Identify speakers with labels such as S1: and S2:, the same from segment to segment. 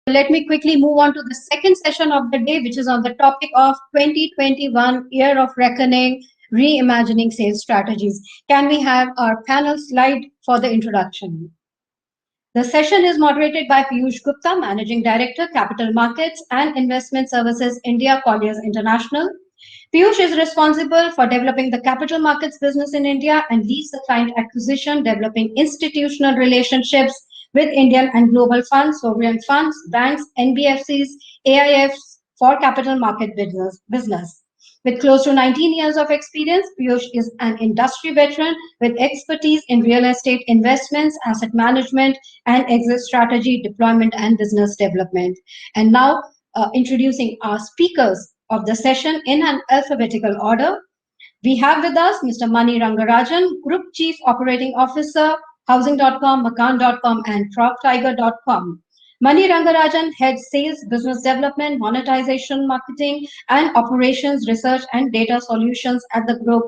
S1: Let me quickly move on to the second session of the day, which is on the topic of 2021 Year of Reckoning, Reimagining Sales Strategies. Can we have our panel slide for the introduction? The session is moderated by Piyush Gupta, Managing Director, Capital Markets and Investment Services, India, Colliers International. Piyush is responsible for developing the capital markets business in India and leads the client acquisition, developing institutional relationships with Indian and global funds, sovereign funds, banks, NBFCs, AIFs for capital market business. With close to 19 years of experience, Piyush is an industry veteran with expertise in real estate investments, asset management, and exit strategy, deployment, and business development. And now, introducing our speakers of the session in an alphabetical order. We have with us Mr. Mani Rangarajan, Group Chief Operating Officer, Housing.com, Makaan.com, and PropTiger.com. Mani Rangarajan heads Sales, Business Development, Monetization, Marketing, and Operations Research and Data Solutions at the group.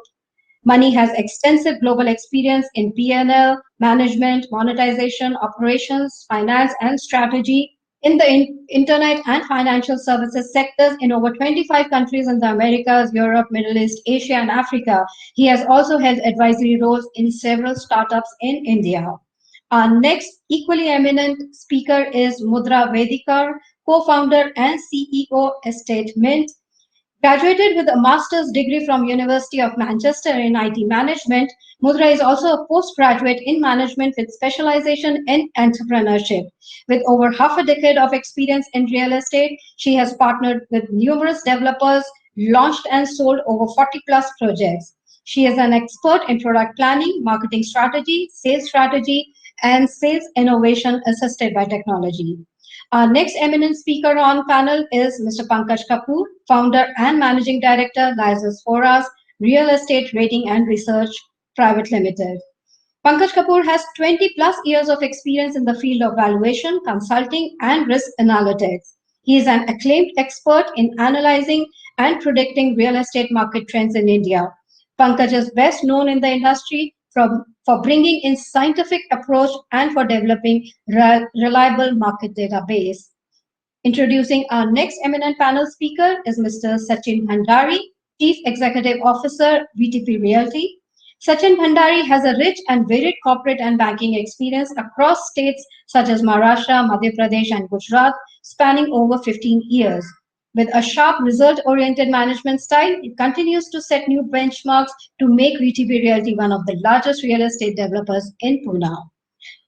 S1: Mani has extensive global experience in P&L, management, monetization, operations, finance, and strategy in the internet and financial services sectors in over 25 countries in the Americas, Europe, Middle East, Asia, and Africa. He has also held advisory roles in several startups in India. Our next equally eminent speaker is Mudra Vedikar, co-founder and CEO, Estate Mint. Graduated with a master's degree from University of Manchester in IT management, Mudra is also a postgraduate in management with specialization in entrepreneurship. With over half a decade of experience in real estate, she has partnered with numerous developers, launched and sold over 40 plus projects. She is an expert in product planning, marketing strategy, and sales innovation assisted by technology. Our next eminent speaker on panel is Mr. Pankaj Kapoor, founder and managing director, Lysis Foras, Real Estate Rating and Research Private Limited. Pankaj Kapoor has 20 plus years of experience in the field of valuation, consulting, and risk analytics. He is an acclaimed expert in analyzing and predicting real estate market trends in India. Pankaj is best known in the industry for bringing in scientific approach and for developing reliable market database. Introducing our next eminent panel speaker is Mr. Sachin Bhandari, Chief Executive Officer, VTP Realty. Sachin Bhandari has a rich and varied corporate and banking experience across states such as Maharashtra, Madhya Pradesh, and Gujarat, spanning over 15 years. With a sharp result-oriented management style, it continues to set new benchmarks to make VTP Realty one of the largest real estate developers in Pune.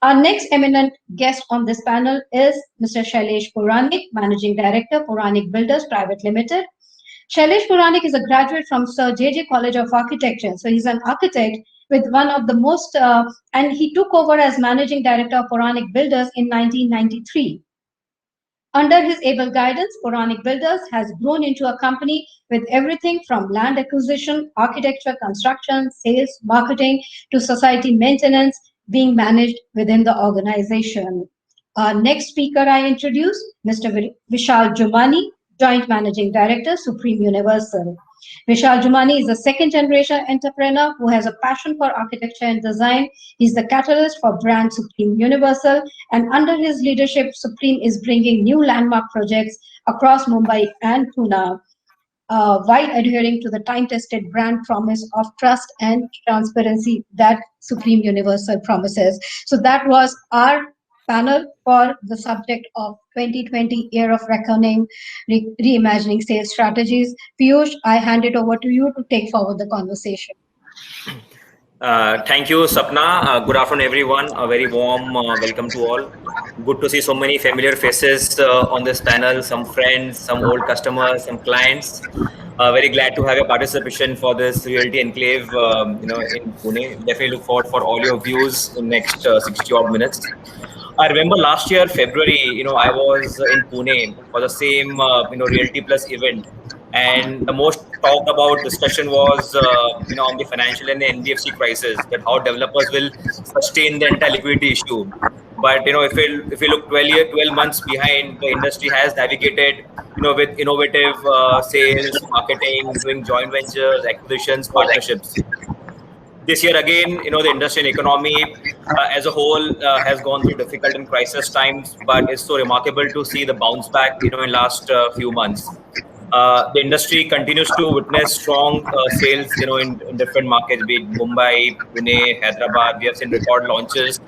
S1: Our next eminent guest on this panel is Mr. Shailesh Puranik, Managing Director, Puranik Builders Private Limited. Shailesh Puranik is a graduate from Sir J.J. College of Architecture. So he's an architect with one of the most, and he took over as Managing Director of Puranik Builders in 1993. Under his able guidance, Puranik Builders has grown into a company with everything from land acquisition, architecture, construction, sales, marketing, to society maintenance being managed within the organization. Our next speaker I introduce, Mr. Vishal Jumani, Joint Managing Director, Supreme Universal. Vishal Jumani is a second-generation entrepreneur who has a passion for architecture and design. He's the catalyst for brand Supreme Universal, and under his leadership, Supreme is bringing new landmark projects across Mumbai and Pune, while adhering to the time-tested brand promise of trust and transparency that Supreme Universal promises. So that was our panel for the subject of 2020 Year of Reckoning, Reimagining Sales Strategies. Piyush, I hand it over to you to take forward the conversation.
S2: Thank you, Sapna. Good afternoon, everyone. A very warm welcome to all. Good to see so many familiar faces on this panel, some friends, some old customers, some clients. Very glad to have your participation for this Realty Enclave, in Pune. Definitely look forward for all your views in next 60 odd minutes. I remember last year, February, I was in Pune for the same, Realty Plus event. And the most talked about discussion was, on the financial and the NBFC crisis, that how developers will sustain the entire liquidity issue. But, if we look 12 months behind, the industry has navigated, with innovative sales, marketing, doing joint ventures, acquisitions, partnerships. This year again, the industry and economy as a whole has gone through difficult and crisis times, but it's so remarkable to see the bounce back, in last few months. The industry continues to witness strong sales, in different markets, be it Mumbai, Pune, Hyderabad. We have seen record launches.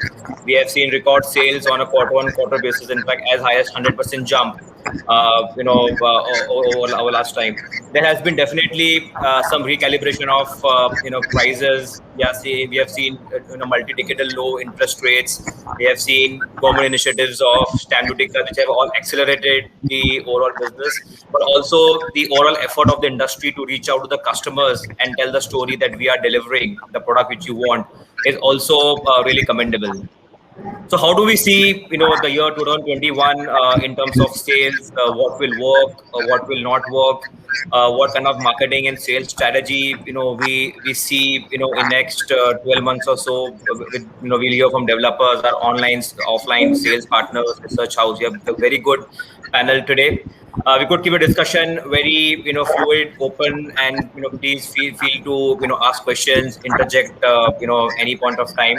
S2: We have seen record sales on a quarter-on-quarter basis. In fact, as high as 100% jump, over last time. There has been definitely some recalibration of, prices. Yeah, we have seen, multi-decadal low interest rates. We have seen government initiatives of stamp duty cut, which have all accelerated the overall business, but also the overall effort of the industry to reach out to the customers and tell the story that we are delivering the product which you want is also really commendable. So how do we see, the year 2021 in terms of sales? What will work? What will not work? What kind of marketing and sales strategy, we see, in next 12 months or so? With, we'll hear from developers, our online, offline sales partners, research house. We have a very good panel today. We could keep a discussion very, fluid, open, and, please feel to, ask questions, interject, any point of time.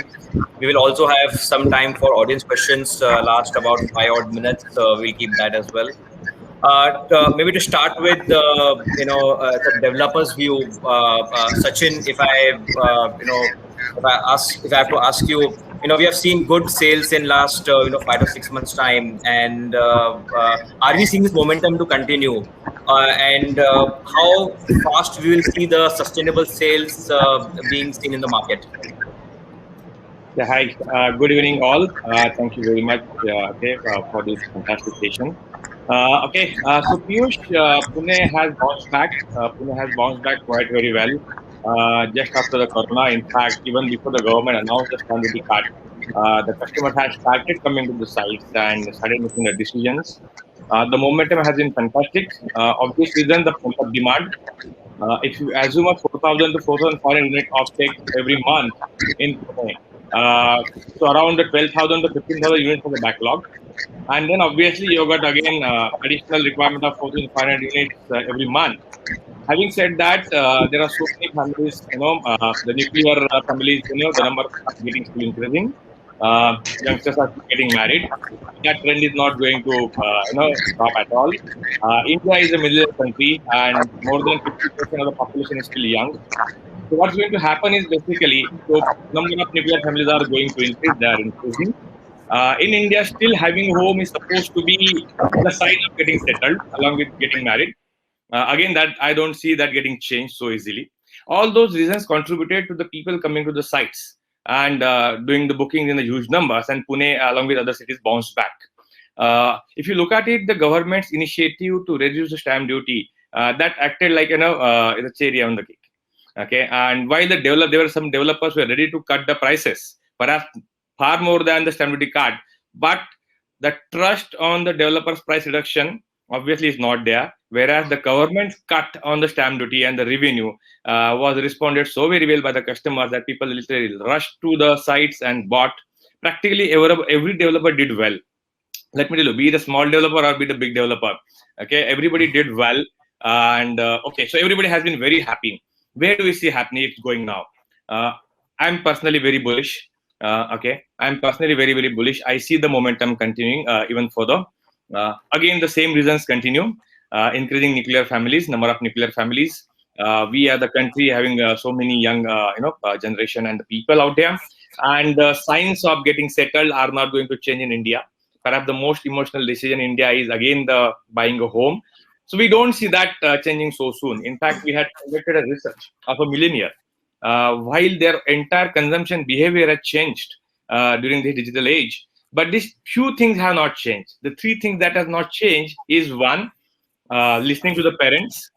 S2: We will also have some time for audience questions, last about 5 odd minutes. We'll keep that as well. Maybe to start with, the developer's view, Sachin, if I have to ask you, we have seen good sales in last, 5 to 6 months time, and are we seeing this momentum to continue? And how fast we will see the sustainable sales being seen in the market?
S3: Yeah, hi. Good evening, all. Thank you very much, for this fantastic session. So Piyush, Pune has bounced back. Pune has bounced back quite very well. Just after the corona, in fact, even before the government announced the stamp duty cut, the customers have started coming to the sites and started making the decisions. The momentum has been fantastic. Obvious reason, the pent-up demand. If you assume a 4,000 to 4,500 unit offtake every month in Pune, so around the 12,000 to 15,000 units for the backlog. And then obviously you got again additional requirement of 4,500 units every month. Having said that, there are so many families, the nuclear families, the number are getting still increasing. Youngsters are getting married. That trend is not going to, stop at all. India is a middle country, and more than 50% of the population is still young. So what's going to happen is basically, so number of nuclear families are going to increase. They are increasing. In India, still having a home is supposed to be the sign of getting settled, along with getting married. Again, that I don't see that getting changed so easily. All those reasons contributed to the people coming to the sites and doing the bookings in the huge numbers, and Pune, along with other cities, bounced back. If you look at it, the government's initiative to reduce the stamp duty, that acted like, the cherry on the cake. Okay, and while there were some developers who were ready to cut the prices, perhaps far more than the stamp duty cut, but the trust on the developers' price reduction obviously is not there. Whereas the government's cut on the stamp duty and the revenue was responded so very well by the customers that people literally rushed to the sites and bought. Practically every developer did well. Let me tell you, be it a small developer or be it a big developer. Okay, everybody did well, and so everybody has been very happy. Where do we see happening? It's going now. I'm personally very bullish. I'm personally very, very bullish. I see the momentum continuing even further. Again, the same reasons continue. Increasing nuclear families, number of nuclear families. We are the country having so many young, generation and the people out there. And the signs of getting settled are not going to change in India. Perhaps the most emotional decision in India is again the buying a home. So we don't see that changing so soon. In fact, we had conducted a research of a millionaire. While their entire consumption behavior had changed during the digital age, but these few things have not changed. The three things that have not changed is one, listening to the parents.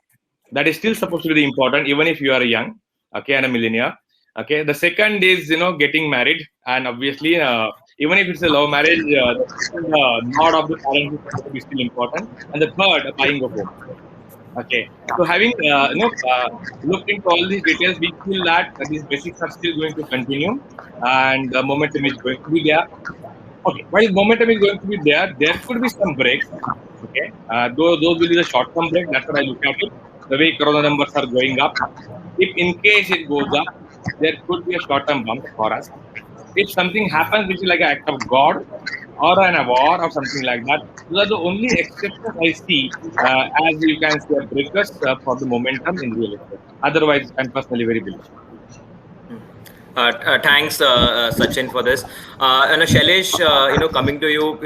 S3: That is still supposed to be important, even if you are young, and a millionaire. Okay. The second is, getting married, and obviously, even if it's a love marriage, the nod of the parents is supposed to be still important. And the third, buying a home. Okay. So having looked into all these details, we feel that these basics are still going to continue, and the momentum is going to be there. Okay. While momentum is going to be there could be some breaks. Okay. Those will be the short-term break. That's what I look at it. The way corona numbers are going up. If in case it goes up, there could be a short-term bump for us. If something happens which is like an act of God or an war or something like that, those are the only exceptions I see, as you can say, breakers for the momentum in real estate. Otherwise, I'm personally very bullish.
S2: Thanks, Sachin, for this. And Shailesh, coming to you,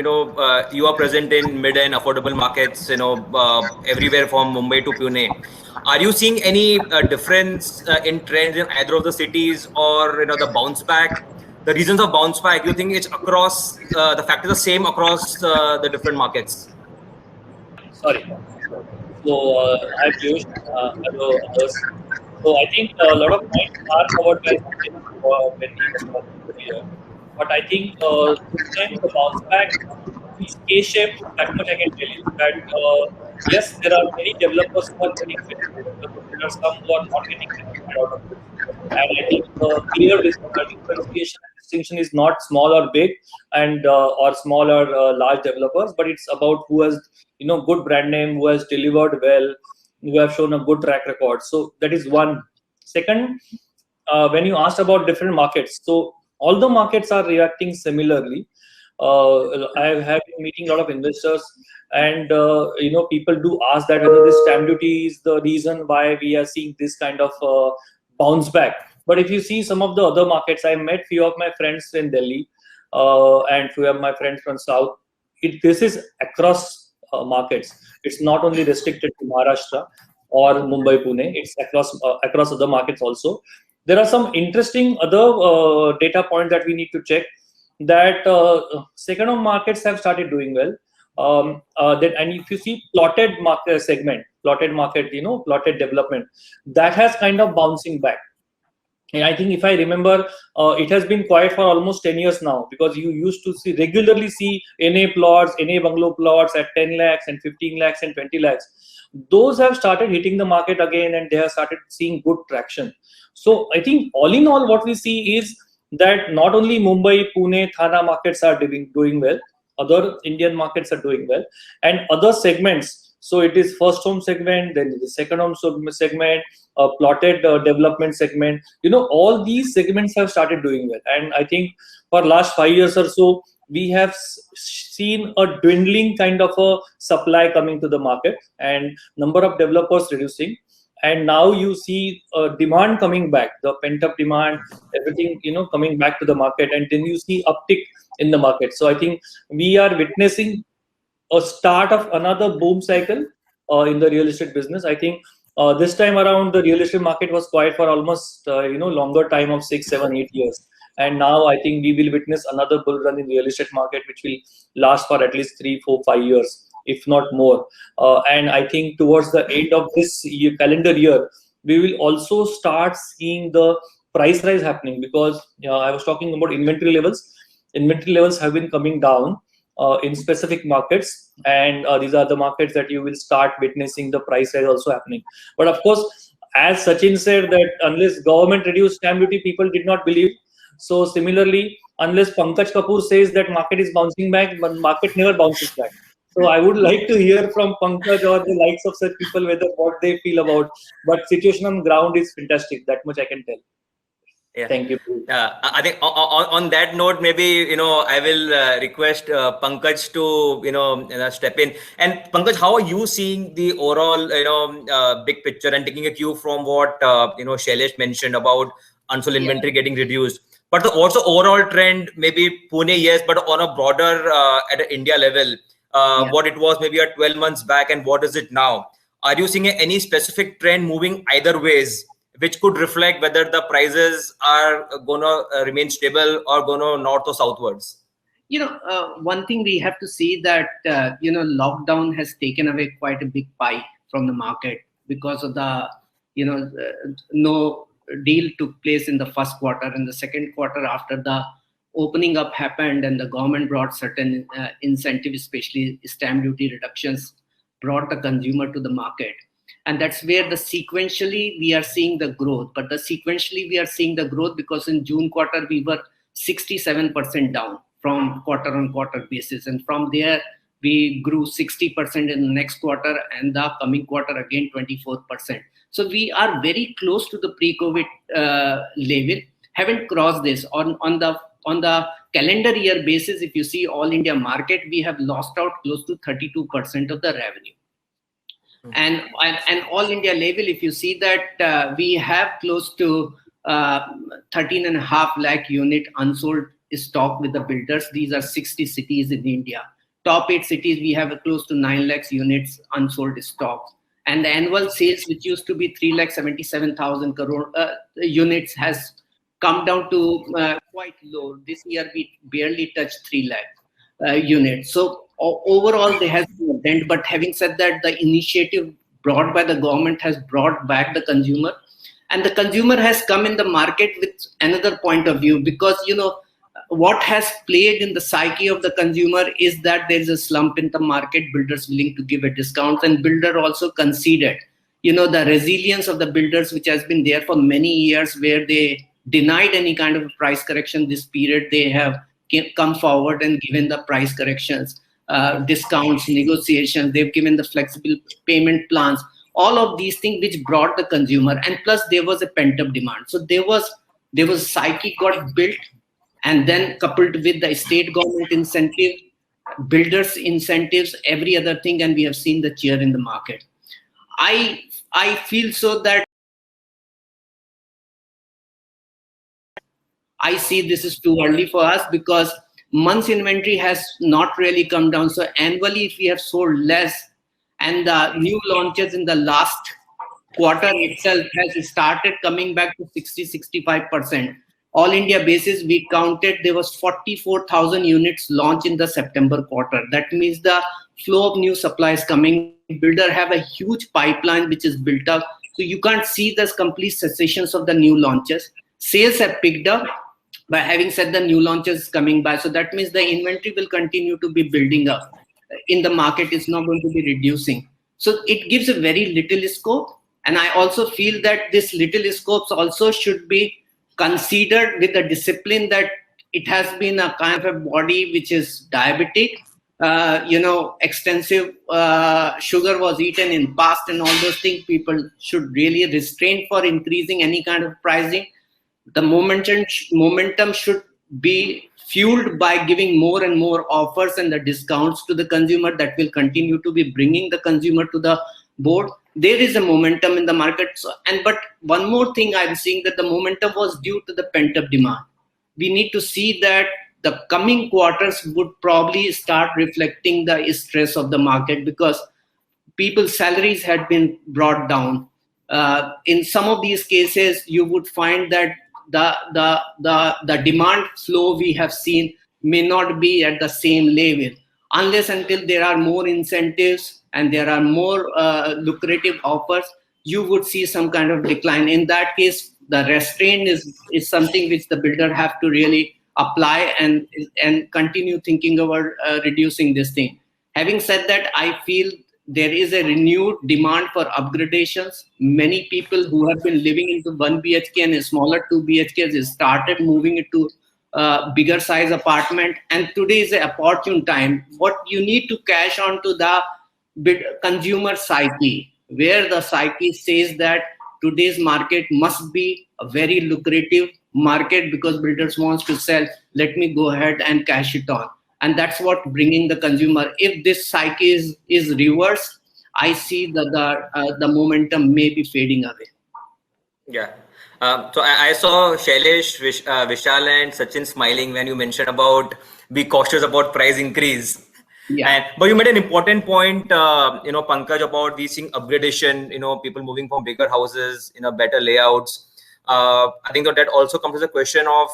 S2: you are present in mid and affordable markets, everywhere from Mumbai to Pune. Are you seeing any difference in trends in either of the cities, or the bounce back? The reasons of bounce back, you think it's across the factors the same across the different markets?
S4: Sorry. So, hi Piyush, hello others. So I think a lot of points are covered by Sachin when he was talking earlier. But I think this time the bounce back is K-shaped. That much I can tell you. That yes, there are many developers who are getting benefited, but there are some who are not getting benefited out of this. And I think clear differentiation and distinction is not small or big, and or small or large developers, but it's about who has good brand name, who has delivered well, who have shown a good track record. So that is one. Second, when you asked about different markets, so all the markets are reacting similarly. I have been meeting a lot of investors, and people do ask that whether this stamp duty is the reason why we are seeing this kind of bounce back. But if you see some of the other markets, I met few of my friends in Delhi and few of my friends from South. This is across markets. It's not only restricted to Maharashtra or Mumbai, Pune. It's across other markets also. There are some interesting other data points that we need to check. That second-home markets have started doing well. And if you see plotted market segment, plotted development, that has kind of bouncing back. And I think if I remember, it has been quiet for almost 10 years now, because you used to regularly see NA plots, NA bungalow plots at 10 lakhs and 15 lakhs and 20 lakhs. Those have started hitting the market again, and they have started seeing good traction. So I think all in all, what we see is that not only Mumbai, Pune, Thane markets are doing well, other Indian markets are doing well, and other segments. So it is first home segment, then the second home segment, plotted development segment. All these segments have started doing well. And I think for last 5 years or so, we have seen a dwindling kind of a supply coming to the market, and number of developers reducing. And now you see demand coming back, the pent-up demand, everything coming back to the market, and then you see uptick in the market. So I think we are witnessing a start of another boom cycle in the real estate business. I think this time around the real estate market was quiet for almost longer time of 6, 7, 8 years. And now I think we will witness another bull run in the real estate market, which will last for at least 3, 4, 5 years, if not more. And I think towards the end of this calendar year, we will also start seeing the price rise happening, because I was talking about inventory levels. Inventory levels have been coming down in specific markets, and these are the markets that you will start witnessing the price rise also happening. But of course, as Sachin said, that unless government reduced stamp duty, people did not believe. So similarly, unless Pankaj Kapoor says that market is bouncing back, but market never bounces back. So I would like to hear from Pankaj or the likes of such people whether what they feel about. But situation on ground is fantastic. That much I can tell.
S2: Yeah.
S4: Thank you.
S2: I think on that note, maybe I will request Pankaj to step in. And Pankaj, how are you seeing the overall big picture, and taking a cue from what Shailesh mentioned about unsold inventory getting reduced, but also overall trend, maybe Pune, yes, but on a broader at an India level, what it was maybe 12 months back, and what is it now? Are you seeing any specific trend moving either ways, which could reflect whether the prices are going to remain stable or going to north or southwards?
S5: One thing we have to see that, lockdown has taken away quite a big pie from the market, because of the, no deal took place in the first quarter. And the second quarter, after the opening up happened and the government brought certain incentives, especially stamp duty reductions, brought the consumer to the market. And that's where sequentially we are seeing the growth. But sequentially we are seeing the growth because in June quarter, we were 67% down from quarter on quarter basis. And from there, we grew 60% in the next quarter, and the coming quarter again 24%. So we are very close to the pre-COVID level. Haven't crossed this on the calendar year basis. If you see all India market, we have lost out close to 32% of the revenue. And all India level, if you see that we have close to 13.5 lakh unit unsold stock with the builders. These are 60 cities in India. Top 8 cities, we have close to 9 lakhs units unsold stock. And the annual sales, which used to be 3,77,000 crore units, has come down to quite low. This year, we barely touched 3 lakh units. So overall, there has been a dent. But having said that, the initiative brought by the government has brought back the consumer. And the consumer has come in the market with another point of view, because, you know, what has played in the psyche of the consumer is that there is a slump in the market, builders willing to give a discount, and builder also conceded, you know, the resilience of the builders, which has been there for many years, where they denied any kind of price correction this period. They have come forward and given the price corrections, discounts, negotiations. They've given the flexible payment plans, all of these things which brought the consumer. And plus there was a pent-up demand. So there was psyche got built, and then coupled with the state government incentive, builders incentives, every other thing, and we have seen the cheer in the market. I feel so that I see this is too early for us, because month's inventory has not really come down. So annually, if we have sold less, and the new launches in the last quarter itself has started coming back to 60-65%. All India basis, we counted there was 44,000 units launched in the September quarter. That means the flow of new supplies coming. Builder have a huge pipeline which is built up. So you can't see this complete cessations of the new launches. Sales have picked up, but having said the new launches coming by. So that means the inventory will continue to be building up in the market. It's not going to be reducing. So it gives a very little scope. And I also feel that this little scopes also should be considered with the discipline that it has been a kind of a body which is diabetic. Extensive sugar was eaten in past, and all those things. People should really restrain for increasing any kind of pricing. The momentum should be fueled by giving more and more offers and the discounts to the consumer that will continue to be bringing the consumer to the board. There is a momentum in the market. But one more thing, I'm seeing that the momentum was due to the pent-up demand. We need to see that the coming quarters would probably start reflecting the stress of the market, because people's salaries had been brought down. In some of these cases, you would find that the demand flow we have seen may not be at the same level, unless until there are more incentives and there are more lucrative offers. You would see some kind of decline. In that case, the restraint is something which the builder have to really apply and continue thinking about reducing this thing. Having said that, I feel there is a renewed demand for upgradations. Many people who have been living into 1 BHK and a smaller 2 BHKs started moving into bigger size apartment. And today is an opportune time. What you need to cash on to the consumer psyche, where the psyche says that today's market must be a very lucrative market because builders wants to sell. Let me go ahead and cash it on. And that's what bringing the consumer. If this psyche is reversed, I see that the momentum may be fading away.
S2: Yeah. So I saw Shailesh, Vishal and Sachin smiling when you mentioned about be cautious about price increase.
S5: Yeah.
S2: But you made an important point, Pankaj, about we seeing upgradation, people moving from bigger houses, better layouts. I think that also comes as a question of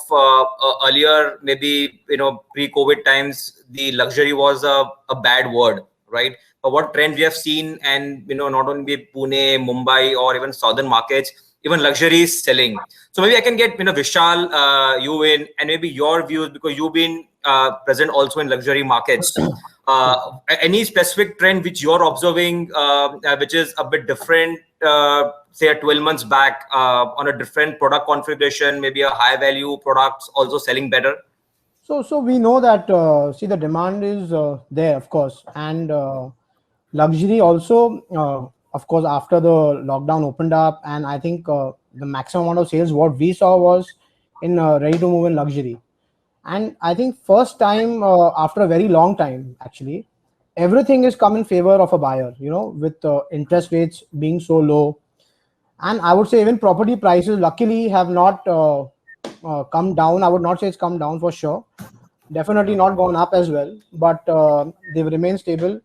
S2: earlier, maybe, pre-COVID times, the luxury was a bad word, right? But what trend we have seen, and, not only Pune, Mumbai, or even southern markets, even luxury is selling. So maybe I can get, Vishal, you in, and maybe your views, because you've been present also in luxury markets. Any specific trend which you're observing, which is a bit different, say 12 months back, on a different product configuration, maybe a high value products also selling better?
S6: So we know that, the demand is there, of course, and luxury also of course, after the lockdown opened up, and I think the maximum amount of sales what we saw was in ready to move in luxury. And I think first time after a very long time, actually, everything is come in favor of a buyer. With interest rates being so low, and I would say even property prices luckily have not come down. I would not say it's come down for sure. Definitely not gone up as well, but they've remained stable.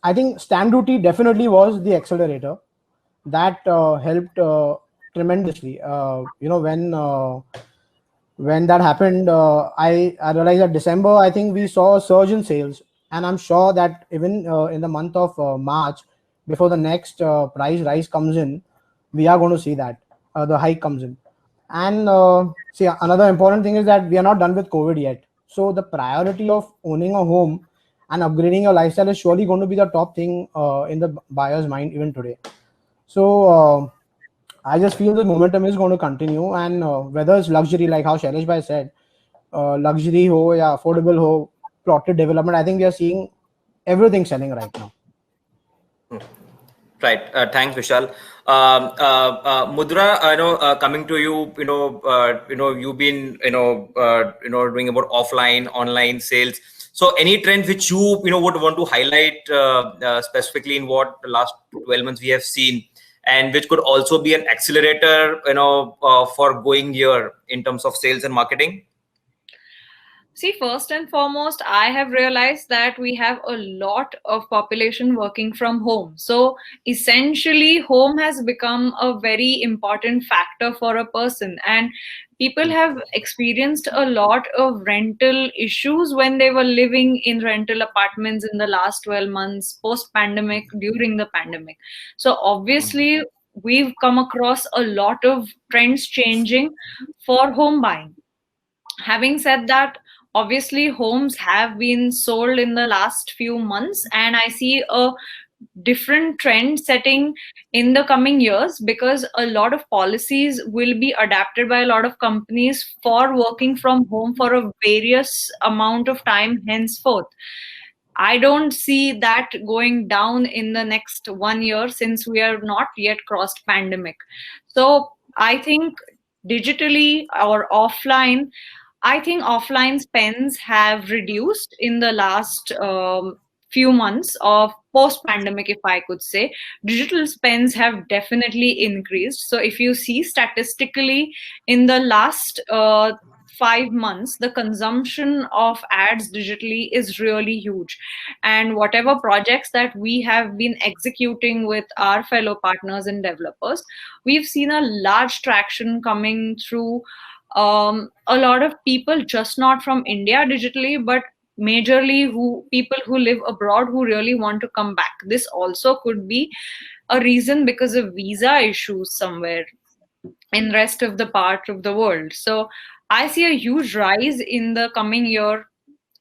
S6: I think stamp duty definitely was the accelerator that helped tremendously. When that happened, I realized that December, I think we saw a surge in sales, and I'm sure that even in the month of March, before the next price rise comes in, we are going to see that the hike comes in. And see, another important thing is that we are not done with COVID yet. So the priority of owning a home and upgrading your lifestyle is surely going to be the top thing in the buyer's mind even today. So I just feel the momentum is going to continue, and whether it's luxury, like how Shailesh Bhai said, luxury ho, yeah, affordable ho, plotted development, I think we are seeing everything selling right now.
S2: Right. Thanks, Vishal. Mudra, coming to you, you've been, doing about offline, online sales. So any trend which you, would want to highlight specifically in what the last 12 months we have seen, and which could also be an accelerator, for going year in terms of sales and marketing?
S7: See, first and foremost, I have realized that we have a lot of population working from home. So essentially, home has become a very important factor for a person. And people have experienced a lot of rental issues when they were living in rental apartments in the last 12 months, post pandemic, during the pandemic. So obviously, we've come across a lot of trends changing for home buying. Having said that, obviously homes have been sold in the last few months, and I see a different trend setting in the coming years, because a lot of policies will be adapted by a lot of companies for working from home for a various amount of time henceforth. I don't see that going down in the next 1 year, since we are not yet crossed pandemic. So I think digitally or offline, I think offline spends have reduced in the last few months of post pandemic, if I could say. Digital spends have definitely increased. So if you see statistically in the last 5 months, the consumption of ads digitally is really huge. And whatever projects that we have been executing with our fellow partners and developers, we've seen a large traction coming through a lot of people, just not from India digitally, but majorly people who live abroad who really want to come back. This also could be a reason because of visa issues somewhere in rest of the part of the world. So I see a huge rise in the coming year.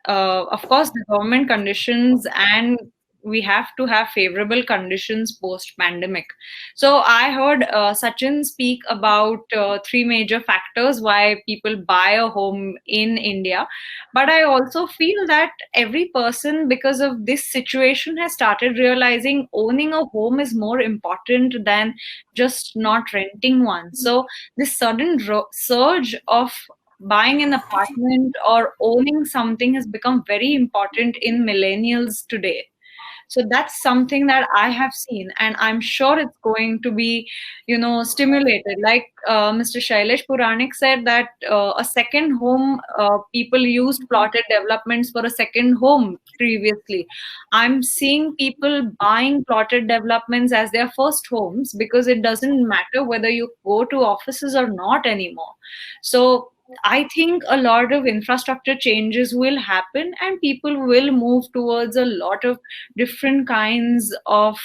S7: Of course, the government conditions, and we have to have favorable conditions post pandemic. So I heard Sachin speak about three major factors why people buy a home in India. But I also feel that every person, because of this situation, has started realizing owning a home is more important than just not renting one. So this sudden surge of buying an apartment or owning something has become very important in millennials today. So that's something that I have seen, and I'm sure it's going to be, stimulated. Like Mr. Shailesh Puranik said that a second home, people used plotted developments for a second home previously. I'm seeing people buying plotted developments as their first homes, because it doesn't matter whether you go to offices or not anymore. So I think a lot of infrastructure changes will happen, and people will move towards a lot of different kinds of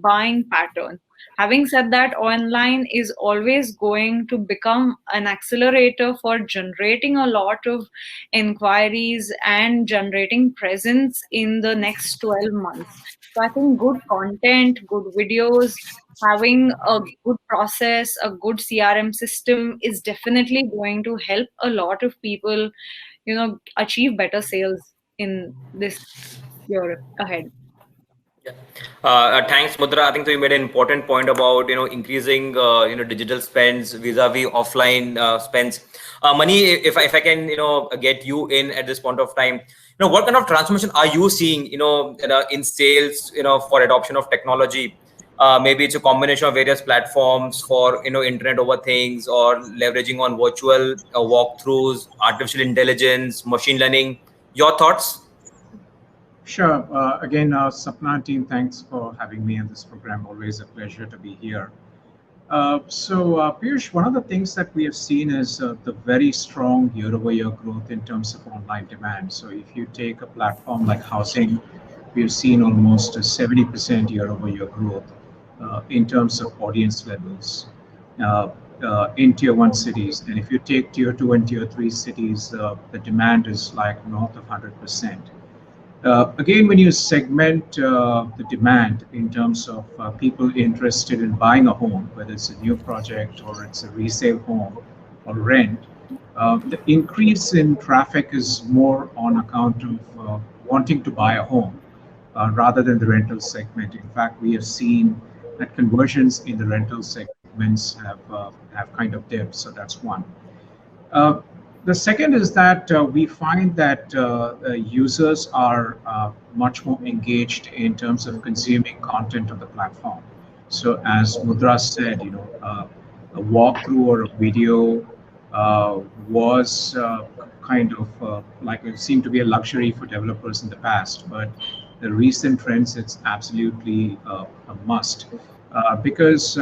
S7: buying pattern. Having said that, online is always going to become an accelerator for generating a lot of inquiries and generating presence in the next 12 months. So I think good content, good videos, having a good process, a good CRM system is definitely going to help a lot of people, achieve better sales in this year ahead.
S2: Thanks, Mudra. I think so you made an important point about increasing digital spends vis-a-vis offline spends. Mani, if I can get you in at this point of time, what kind of transformation are you seeing in sales for adoption of technology? Maybe it's a combination of various platforms for Internet over things, or leveraging on virtual walkthroughs, artificial intelligence, machine learning. Your thoughts?
S8: Sure. Again, Sapna team, thanks for having me on this program. Always a pleasure to be here. Piyush, one of the things that we have seen is the very strong year-over-year growth in terms of online demand. So if you take a platform like housing, we have seen almost a 70% year-over-year growth in terms of audience levels in tier 1 cities. And if you take tier 2 and tier 3 cities, the demand is like north of 100%. Again, when you segment the demand in terms of people interested in buying a home, whether it's a new project or it's a resale home or rent, the increase in traffic is more on account of wanting to buy a home rather than the rental segment. In fact, we have seen that conversions in the rental segments have kind of dipped, so that's one. The second is that we find that users are much more engaged in terms of consuming content on the platform. So as Mudra said, a walkthrough or a video was kind of like it seemed to be a luxury for developers in the past, but the recent trends, it's absolutely a must. Because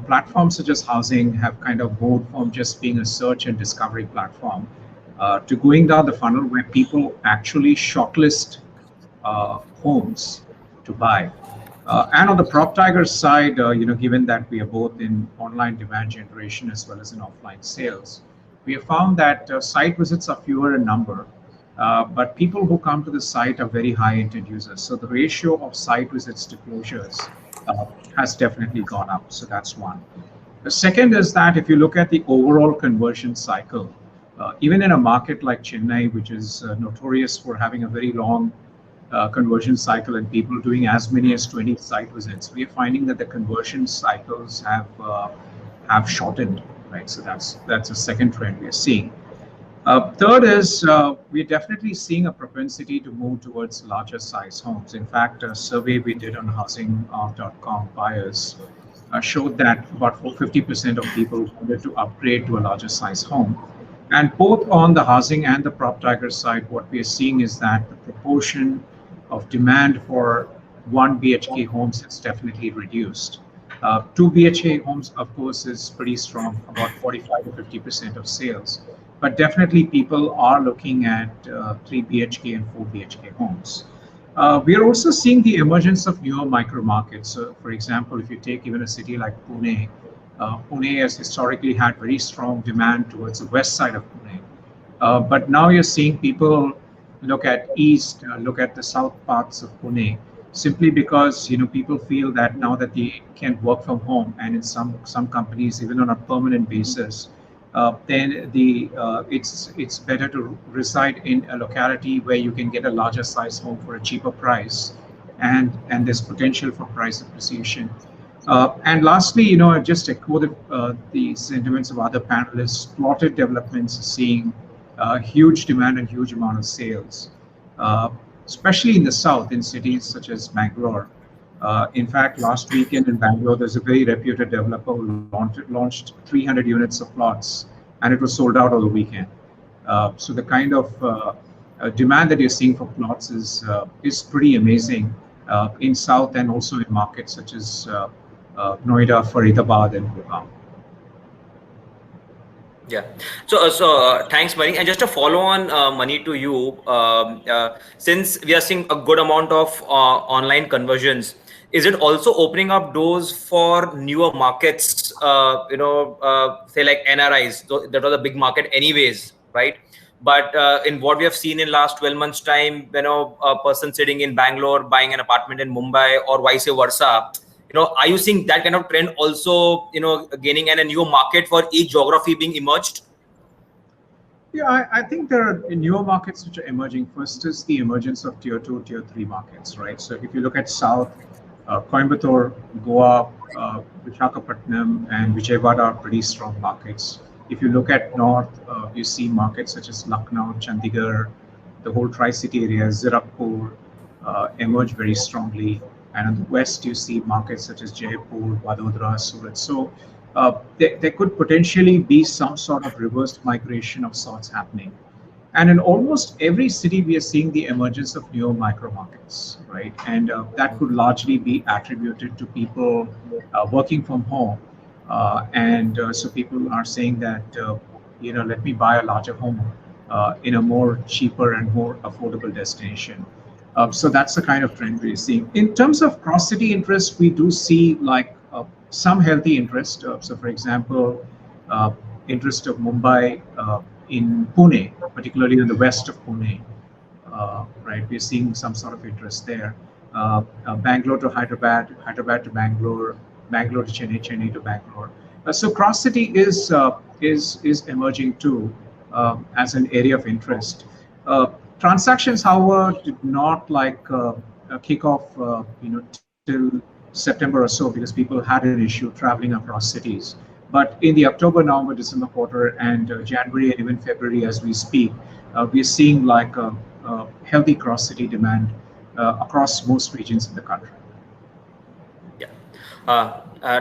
S8: platforms such as housing have kind of moved from just being a search and discovery platform to going down the funnel where people actually shortlist homes to buy. And on the PropTiger side, given that we are both in online demand generation as well as in offline sales, we have found that site visits are fewer in number, but people who come to the site are very high intent users. So the ratio of site visits to closures has definitely gone up. So that's one. The second is that if you look at the overall conversion cycle, even in a market like Chennai, which is notorious for having a very long conversion cycle and people doing as many as 20 site visits, we are finding that the conversion cycles have shortened, right? So that's a second trend we are seeing. Third is we're definitely seeing a propensity to move towards larger size homes. In fact, a survey we did on housing.com buyers showed that about 50% of people wanted to upgrade to a larger size home. And both on the housing and the PropTiger side, what we are seeing is that the proportion of demand for 1 BHK homes has definitely reduced. 2 BHK homes, of course, is pretty strong, about 45 to 50% of sales. But definitely people are looking at 3 BHK and 4 BHK homes. We are also seeing the emergence of newer micro markets. So for example, if you take even a city like Pune, Pune has historically had very strong demand towards the west side of Pune. But now you're seeing people look at east, look at the south parts of Pune, simply because people feel that now that they can work from home, and in some companies even on a permanent basis, then it's better to reside in a locality where you can get a larger size home for a cheaper price, and there's potential for price appreciation. And lastly, just echo the sentiments of other panelists. Plotted developments are seeing huge demand and huge amount of sales, especially in the south, in cities such as Bangalore. In fact, last weekend in Bangalore, there's a very reputed developer who launched 300 units of plots, and it was sold out over the weekend. So the kind of demand that you're seeing for plots is pretty amazing in South, and also in markets such as Noida, Faridabad, and Gurgaon.
S2: Yeah. So thanks, Mani. And just to follow on, Mani, to you, since we are seeing a good amount of online conversions, is it also opening up doors for newer markets, say like NRIs? So that was a big market anyways, right? But in what we have seen in last 12 months time, a person sitting in Bangalore buying an apartment in Mumbai or vice versa, are you seeing that kind of trend also, gaining a new market for each geography being emerged?
S8: Yeah, I think there are newer markets which are emerging. First is the emergence of tier 2, tier 3 markets, right? So if you look at South, Coimbatore, Goa, Visakhapatnam, and Vijayawada are pretty strong markets. If you look at North, you see markets such as Lucknow, Chandigarh, the whole Tri-City area, Zirakpur, emerge very strongly. And on the West, you see markets such as Jaipur, Vadodara, Surat. So there could potentially be some sort of reversed migration of sorts happening. And in almost every city, we are seeing the emergence of new micro markets, right? And that could largely be attributed to people working from home. And so people are saying that, let me buy a larger home in a more cheaper and more affordable destination. So that's the kind of trend we're seeing. In terms of cross-city interest, we do see like some healthy interest. So, for example, interest of Mumbai in Pune, particularly in the west of Pune, right? We're seeing some sort of interest there. Bangalore to Hyderabad, Hyderabad to Bangalore, Bangalore to Chennai, Chennai to Bangalore. So cross city is emerging too as an area of interest. Transactions, however, did not kick off, till September or so because people had an issue traveling across cities. But in the October, November, December quarter and January and even February as we speak, we're seeing like a healthy cross-city demand across most regions in the country.
S2: Yeah.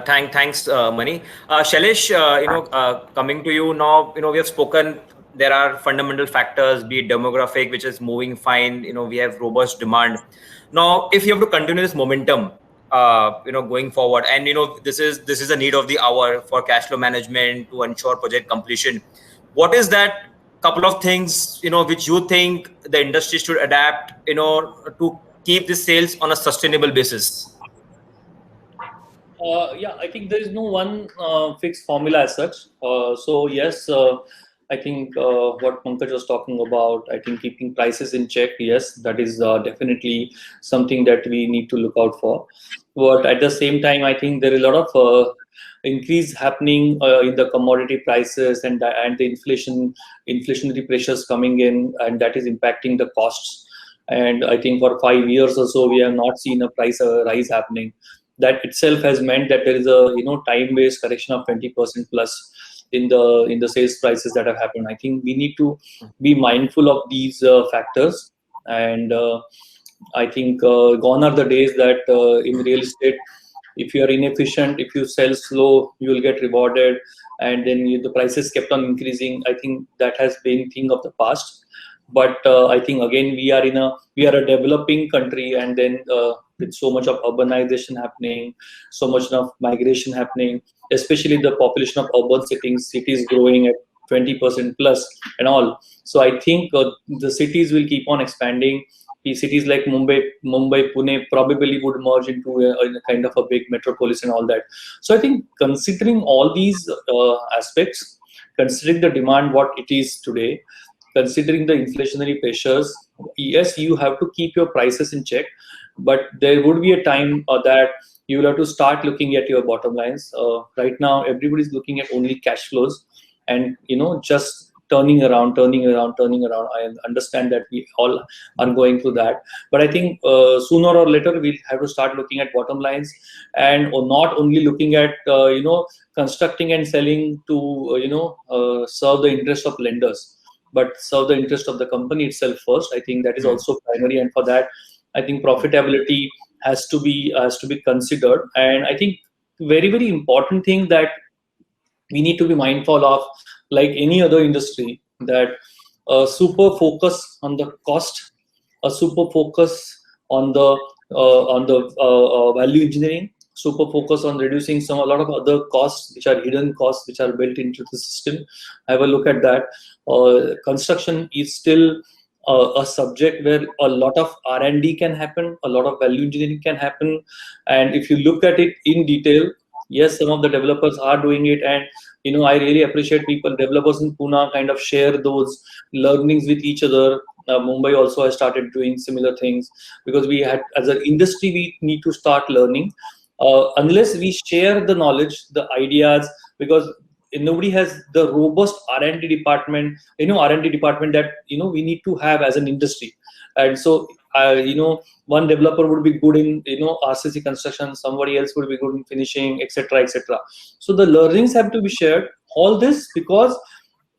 S2: Thanks, Mani. Shailesh, coming to you now, we have spoken, there are fundamental factors, be it demographic, which is moving fine, we have robust demand. Now, if you have to continue this momentum, going forward, and this is a need of the hour for cash flow management to ensure project completion. What is that couple of things which you think the industry should adapt to keep the sales on a sustainable basis?
S4: Yeah, I think there is no one fixed formula as such. So yes, I think what Pankaj was talking about, I think keeping prices in check, yes, that is definitely something that we need to look out for. But at the same time, I think there is a lot of increase happening in the commodity prices and the inflationary pressures coming in, and that is impacting the costs. And I think for 5 years or so, we have not seen a price rise happening. That itself has meant that there is a time-based correction of 20% plus in the sales prices that have happened. I think we need to be mindful of these factors, and I think gone are the days that in real estate, if you are inefficient, if you sell slow, you will get rewarded, and then the prices kept on increasing. I think that has been thing of the past. But I think again we are a developing country, and then with so much of urbanization happening, so much of migration happening, especially the population of urban cities growing at 20% plus and all. So I think the cities will keep on expanding. Cities like Mumbai, Pune probably would merge into a kind of a big metropolis and all that. So I think considering all these aspects, considering the demand what it is today, considering the inflationary pressures, yes, you have to keep your prices in check, but there would be a time that you will have to start looking at your bottom lines. Right now, everybody's looking at only cash flows, and just turning around. I understand that we all are going through that, but I think sooner or later we'll have to start looking at bottom lines, and not only looking at constructing and selling to serve the interest of lenders, but serve the interest of the company itself first. I think that is also primary, and for that, I think profitability has to be considered. And I think very, very important thing that we need to be mindful of, like any other industry, that a super focus on the cost, a super focus on the value engineering, super focus on reducing a lot of other costs which are hidden costs which are built into the system. Have a look at that. Construction is still a subject where a lot of R&D can happen, a lot of value engineering can happen, and if you look at it in detail, yes, some of the developers are doing it, and I really appreciate developers in Pune kind of share those learnings with each other. Mumbai also has started doing similar things, because we had, as an industry, we need to start learning. Unless we share the knowledge, the ideas, because nobody has the robust R&D department, R&D department that we need to have as an industry. And so one developer would be good in RCC construction, somebody else would be good in finishing, etc., etc. So the learnings have to be shared. All this because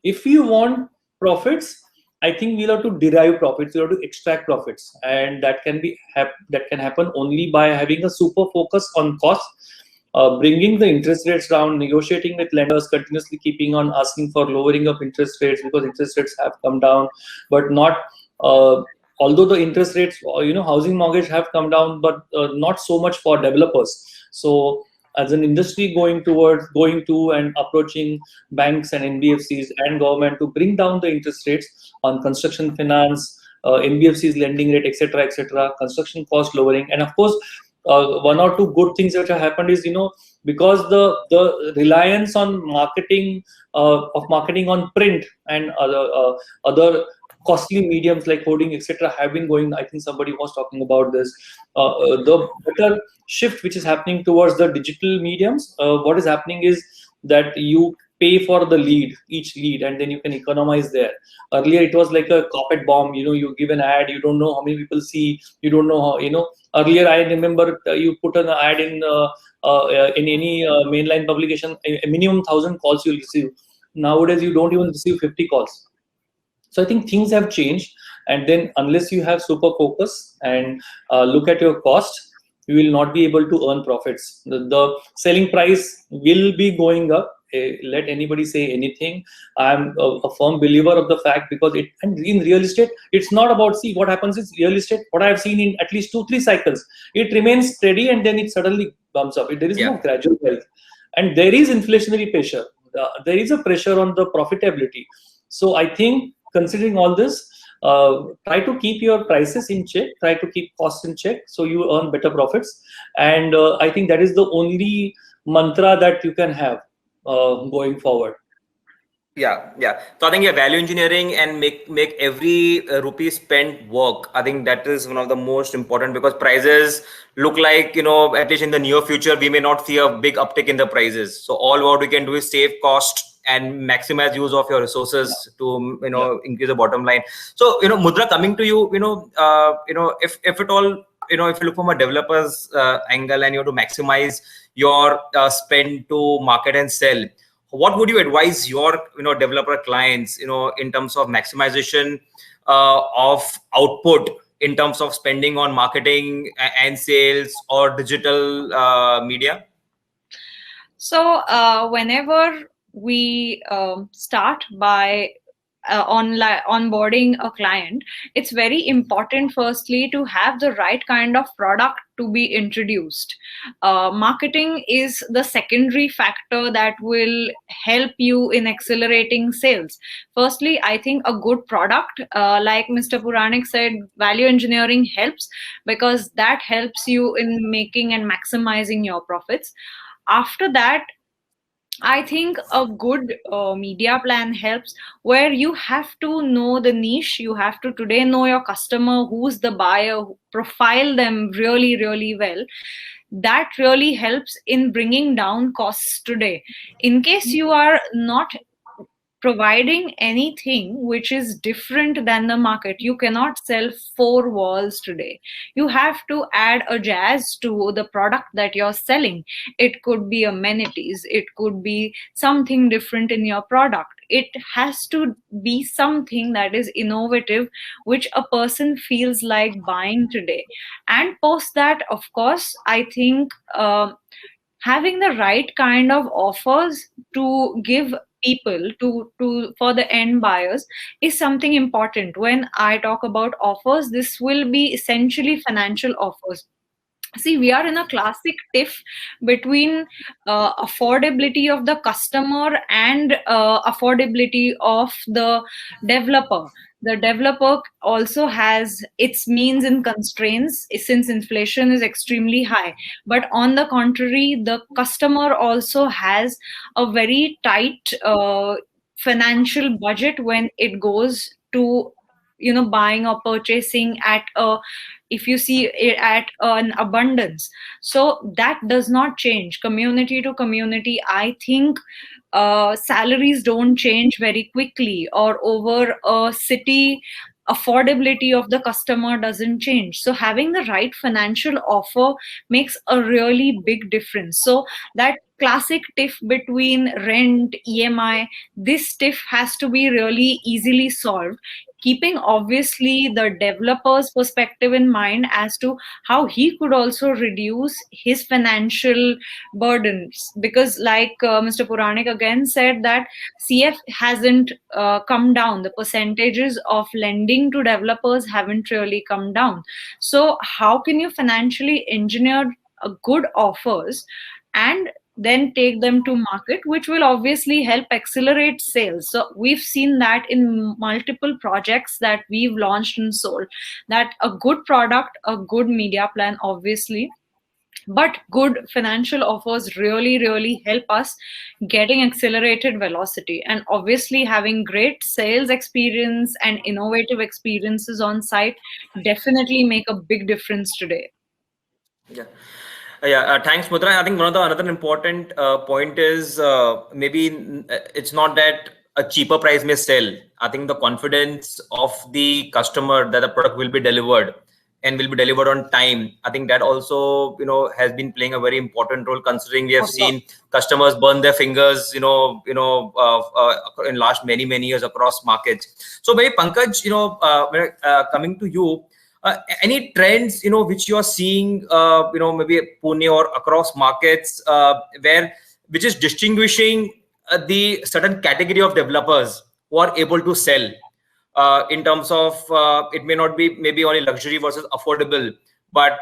S4: if you want profits, I think we'll have to derive profits, we'll have to extract profits, and that can happen only by having a super focus on cost, bringing the interest rates down, negotiating with lenders, continuously keeping on asking for lowering of interest rates, because interest rates have come down, but not. Although the interest rates, housing mortgage have come down, but not so much for developers. So as an industry going to and approaching banks and NBFCs and government to bring down the interest rates on construction finance, NBFCs lending rate, etc., construction cost lowering. And of course, one or two good things which have happened is, because the reliance on marketing on print and other costly mediums like hoarding, etc., have been going. I think somebody was talking about this. The better shift which is happening towards the digital mediums. What is happening is that you pay for the each lead, and then you can economize there. Earlier, it was like a carpet bomb. You give an ad, you don't know how many people see, you don't know how. Earlier, I remember you put an ad in any mainline publication, a minimum 1,000 calls you'll receive. Nowadays, you don't even receive 50 calls. So I think things have changed, and then unless you have super focus and look at your cost, you will not be able to earn profits. The selling price will be going up. Let anybody say anything. I'm a firm believer of the fact, because and in real estate, it's not about, see what happens is real estate, what I've seen in at least 2-3 cycles, it remains steady and then it suddenly bumps up. There is no gradual wealth, and there is inflationary pressure. There is a pressure on the profitability. So I think, considering all this, try to keep your prices in check, try to keep costs in check, so you earn better profits. And I think that is the only mantra that you can have going forward.
S2: Yeah. So I think value engineering and make every rupee spent work. I think that is one of the most important, because prices look like, at least in the near future, we may not see a big uptick in the prices. So all what we can do is save cost and maximize use of your resources to increase the bottom line. So Mudra, coming to you, if at all, if you look from a developer's angle and you have to maximize your spend to market and sell, what would you advise your developer clients in terms of maximization of output, in terms of spending on marketing and sales or digital media?
S7: So whenever we start by onboarding a client, it's very important firstly to have the right kind of product to be introduced. Marketing is the secondary factor that will help you in accelerating sales. Firstly, I think a good product, like Mr. Puranik said, value engineering helps, because that helps you in making and maximizing your profits. After that, I think a good media plan helps, where you have to know the niche. You have to today know your customer, who's the buyer, profile them really, really well. That really helps in bringing down costs today. In case you are not providing anything which is different than the market, you cannot sell 4 walls today. You have to add a jazz to the product that you're selling. It could be amenities, it could be something different in your product. It has to be something that is innovative, which a person feels like buying today. And post that, of course, I think having the right kind of offers to give people to for the end buyers is something important. When I talk about offers, this will be essentially financial offers. See, we are in a classic tiff between affordability of the customer and affordability of the developer. The developer also has its means and constraints, since inflation is extremely high. But on the contrary, the customer also has a very tight financial budget when it goes to buying or purchasing at a, if you see it at an abundance. So that does not change community to community. I think salaries don't change very quickly, or over a city affordability of the customer doesn't change. So having the right financial offer makes a really big difference. So that classic tiff between rent, EMI, this tiff has to be really easily solved, keeping obviously the developer's perspective in mind as to how he could also reduce his financial burdens. Because like Mr. Puranik again said, that CF hasn't come down, the percentages of lending to developers haven't really come down. So how can you financially engineer good offers and then take them to market, which will obviously help accelerate sales? So we've seen that in multiple projects that we've launched and sold, that a good product, a good media plan, obviously, but good financial offers really help us getting accelerated velocity. And obviously having great sales experience and innovative experiences on site definitely make a big difference today.
S2: Thanks, Mudra. I think another important point is maybe it's not that a cheaper price may sell. I think the confidence of the customer that the product will be delivered and will be delivered on time, I think that also has been playing a very important role, considering we have seen customers burn their fingers in last many years across markets. So maybe Pankaj, coming to you, any trends which you are seeing maybe Pune or across markets which is distinguishing the certain category of developers who are able to sell in terms of it may not be maybe only luxury versus affordable, but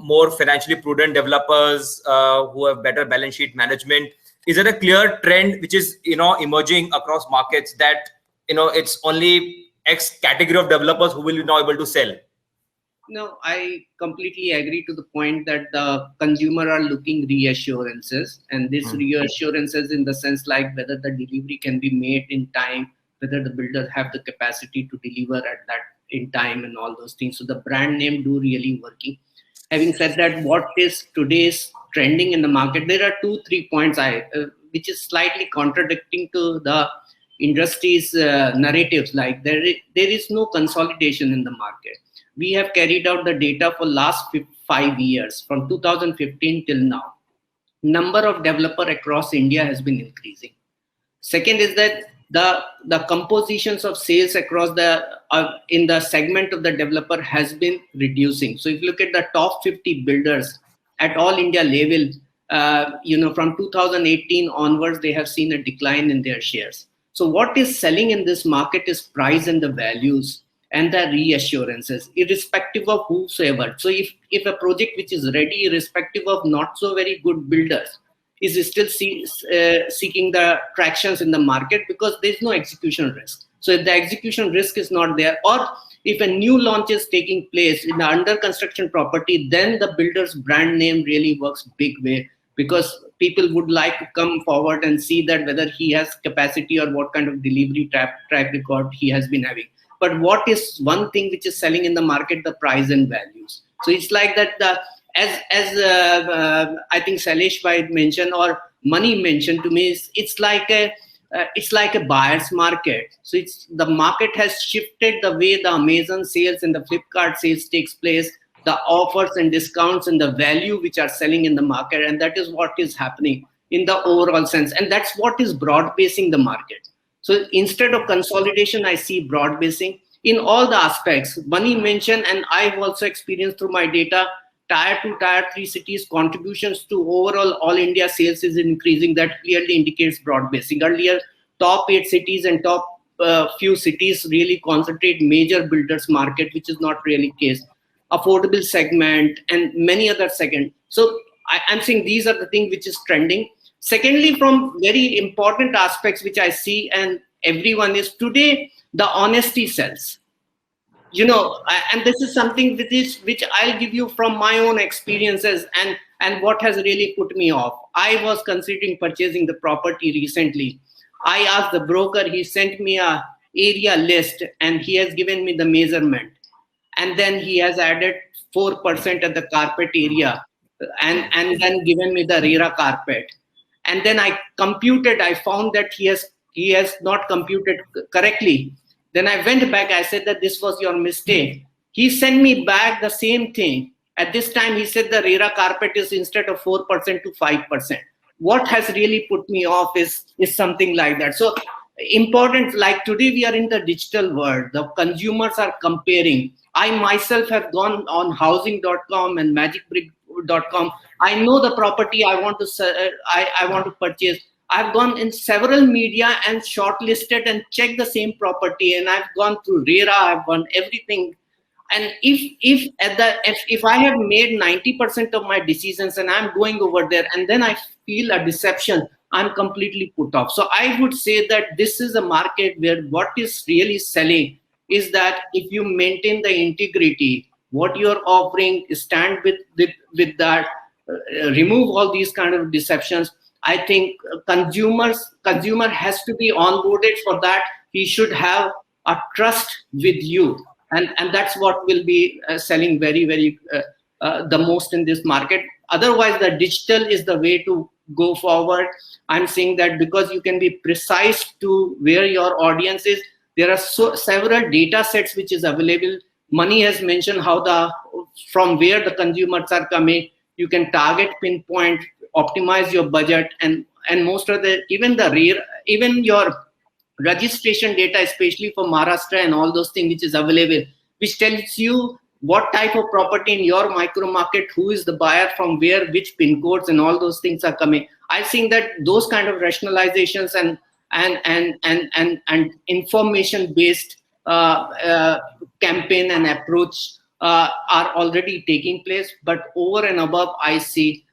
S2: more financially prudent developers who have better balance sheet management? Is there a clear trend which is emerging across markets that it's only X category of developers who will be now able to sell?
S5: No, I completely agree to the point that the consumer are looking reassurances, and this reassurances in the sense like whether the delivery can be made in time, whether the builders have the capacity to deliver at that in time, and all those things. So the brand name do really working. Having said that, what is today's trending in the market? There are 2-3 points which is slightly contradicting to the industry's narratives. Like there is no consolidation in the market. We have carried out the data for last 5 years, from 2015 till now. Number of developer across India has been increasing. Second is that the compositions of sales across the in the segment of the developer has been reducing. So if you look at the top 50 builders at all India level, from 2018 onwards, they have seen a decline in their shares. So what is selling in this market is price and the values and the reassurances, irrespective of whosoever. So if a project which is ready, irrespective of not so very good builders, is still seeking the tractions in the market, because there's no execution risk. So if the execution risk is not there, or if a new launch is taking place in the under construction property, then the builder's brand name really works big way, because people would like to come forward and see that whether he has capacity or what kind of delivery track record he has been having. But what is one thing which is selling in the market? The price and values. So it's like that. As I think Sailesh Bhai mentioned, or Mani mentioned to me, it's like a buyer's market. So the market has shifted the way the Amazon sales and the Flipkart sales takes place, the offers and discounts and the value which are selling in the market, and that is what is happening in the overall sense, and that's what is broad basing the market. So instead of consolidation, I see broad basing in all the aspects. Mani mentioned, and I've also experienced through my data, Tier 2, Tier 3 cities contributions to overall all India sales is increasing. That clearly indicates broad basing. Earlier, top 8 cities and top few cities really concentrate major builders market, which is not really case. Affordable segment and many other segments. So I'm saying these are the things which is trending. Secondly, from very important aspects which I see and everyone is today, the honesty sells. And this is something which I'll give you from my own experiences and what has really put me off. I was considering purchasing the property recently. I asked the broker, he sent me a area list and he has given me the measurement, and then he has added 4% at the carpet area, and then given me the RERA carpet, and then I found that he has not computed correctly. Then I went back, I said that this was your mistake. He sent me back the same thing. At this time, he said the RERA carpet is instead of 4% to 5%. What has really put me off is something like that. So important, like today we are in the digital world, the consumers are comparing. I myself have gone on housing.com and magicbrick.com. I know the property I want to I want to purchase. I've gone in several media and shortlisted and checked the same property, and I've gone through RERA, I've gone everything. And if I have made 90% of my decisions and I'm going over there and then I feel a deception, I'm completely put off. So I would say that this is a market where what is really selling is that if you maintain the integrity, what you're offering, stand with that, remove all these kind of deceptions. I think consumer has to be onboarded for that. He should have a trust with you. And that's what will be selling very, very the most in this market. Otherwise, the digital is the way to go forward. I'm saying that because you can be precise to where your audience is. There are several data sets which is available. Mani has mentioned how from where the consumers are coming. You can target, pinpoint, optimize your budget, and most of even your registration data, especially for Maharashtra and all those things which is available, which tells you what type of property in your micro market, who is the buyer, from where, which pin codes, and all those things are coming. I think that those kind of rationalizations and information based campaign and approach are already taking place. But over and above, I see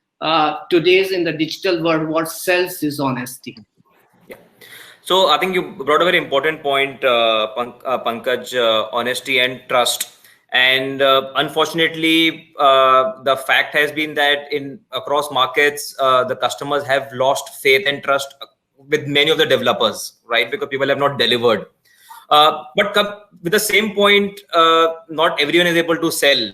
S5: today's in the digital world, what sells is honesty.
S2: So I think you brought a very important point, Pankaj, honesty and trust. And unfortunately, the fact has been that across markets, the customers have lost faith and trust with many of the developers, right? Because people have not delivered. But with the same point, not everyone is able to sell,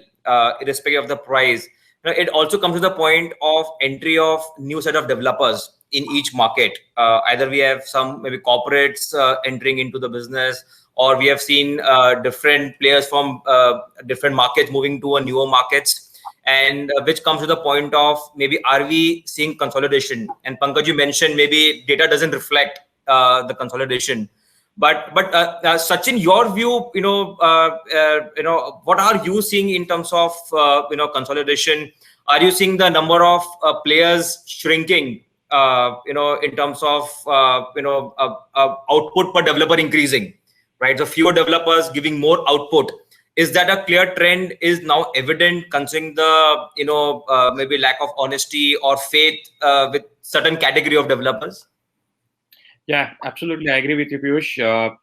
S2: irrespective of the price. It also comes to the point of entry of new set of developers in each market. Either we have some maybe corporates entering into the business, or we have seen different players from different markets moving to newer markets, and which comes to the point of maybe are we seeing consolidation? And Pankaj, you mentioned maybe data doesn't reflect the consolidation. But Sachin, your view, what are you seeing in terms of consolidation? Are you seeing the number of players shrinking? In terms of output per developer increasing, right? So fewer developers giving more output. Is that a clear trend? Is now evident considering the maybe lack of honesty or faith with certain category of developers?
S3: Yeah, absolutely. I agree with you, Piyush.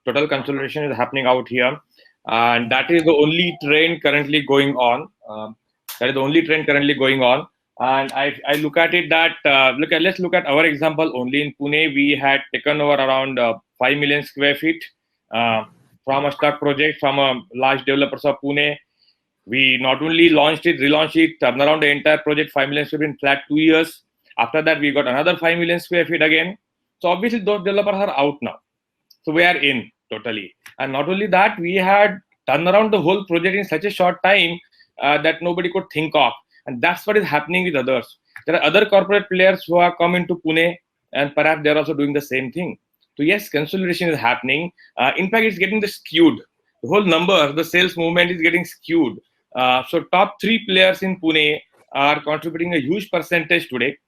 S3: Total consolidation is happening out here. And that is the only trend currently going on. And I look at it that, let's look at our example only. In Pune, we had taken over around 5 million square feet from a stock project from a large developers of Pune. We not only launched it, relaunched it, turned around the entire project, 5 million square feet in flat 2 years. After that, we got another 5 million square feet again. So obviously those developers are out now. So we are in totally. And not only that, we had turned around the whole project in such a short time that nobody could think of. And that's what is happening with others. There are other corporate players who have come into Pune, and perhaps they're also doing the same thing. So yes, consolidation is happening. In fact, it's getting skewed. The whole number, the sales movement is getting skewed. So top 3 players in Pune are contributing a huge percentage today.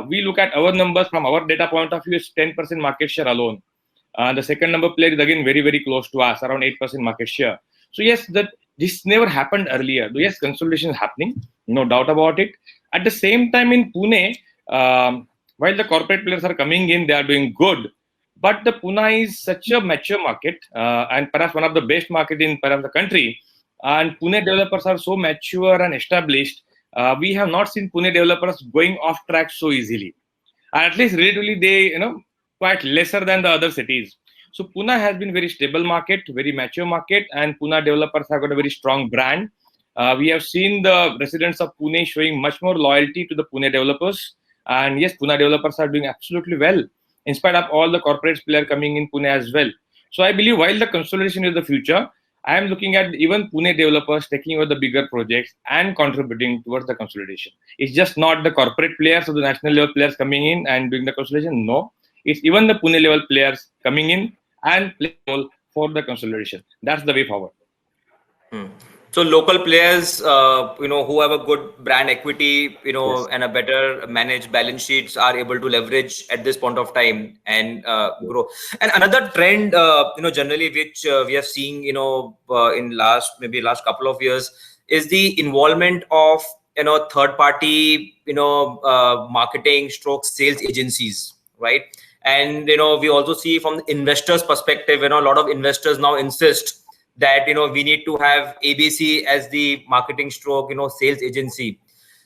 S3: We look at our numbers from our data point of view is 10% market share alone. The second number player is again very, very close to us, around 8% market share. So yes, this never happened earlier. Yes, consolidation is happening, no doubt about it. At the same time in Pune, while the corporate players are coming in, they are doing good. But the Pune is such a mature market and perhaps one of the best market in perhaps the country. And Pune developers are so mature and established. We have not seen Pune developers going off track so easily. At least relatively, they quite lesser than the other cities. So Pune has been very stable market, very mature market, and Pune developers have got a very strong brand. We have seen the residents of Pune showing much more loyalty to the Pune developers. And yes, Pune developers are doing absolutely well, in spite of all the corporate players coming in Pune as well. So I believe while the consolidation is the future, I am looking at even Pune developers taking over the bigger projects and contributing towards the consolidation. It's just not the corporate players or the national level players coming in and doing the consolidation. No, it's even the Pune level players coming in and playing a role for the consolidation. That's the way forward.
S2: So local players, who have a good brand equity,
S3: Yes.
S2: and a better managed balance sheets are able to leverage at this point of time and grow. And another trend, generally which we have seen, in last couple of years is the involvement of, third party, marketing stroke sales agencies, right? And, we also see from the investors' perspective, a lot of investors now insist that we need to have ABC as the marketing stroke sales agency.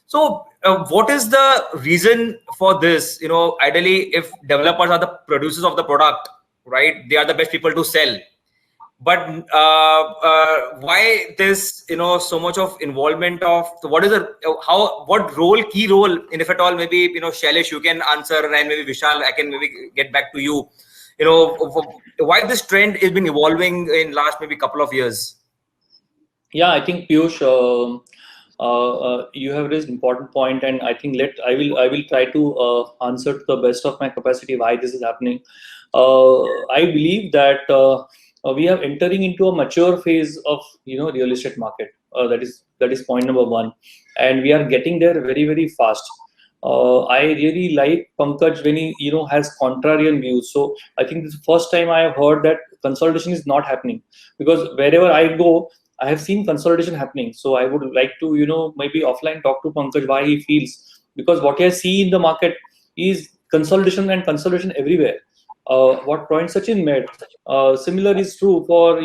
S2: So what is the reason for this? Ideally, if developers are the producers of the product, right, they are the best people to sell. But why this so much of involvement of what key role, and if at all, maybe Shailesh, you can answer, and maybe Vishal, I can maybe get back to you. Why this trend has been evolving in last maybe couple of years?
S4: Yeah, I think Piyush, you have raised important point, and I think I will try to answer to the best of my capacity why this is happening. I believe that we are entering into a mature phase of real estate market. That is point number one, and we are getting there very, very fast. I really like Pankaj when he has contrarian views. So I think this is the first time I have heard that consolidation is not happening, because wherever I go, I have seen consolidation happening. So I would like to maybe offline talk to Pankaj why he feels, because what I see in the market is consolidation everywhere. What point Sachin made, similar is true for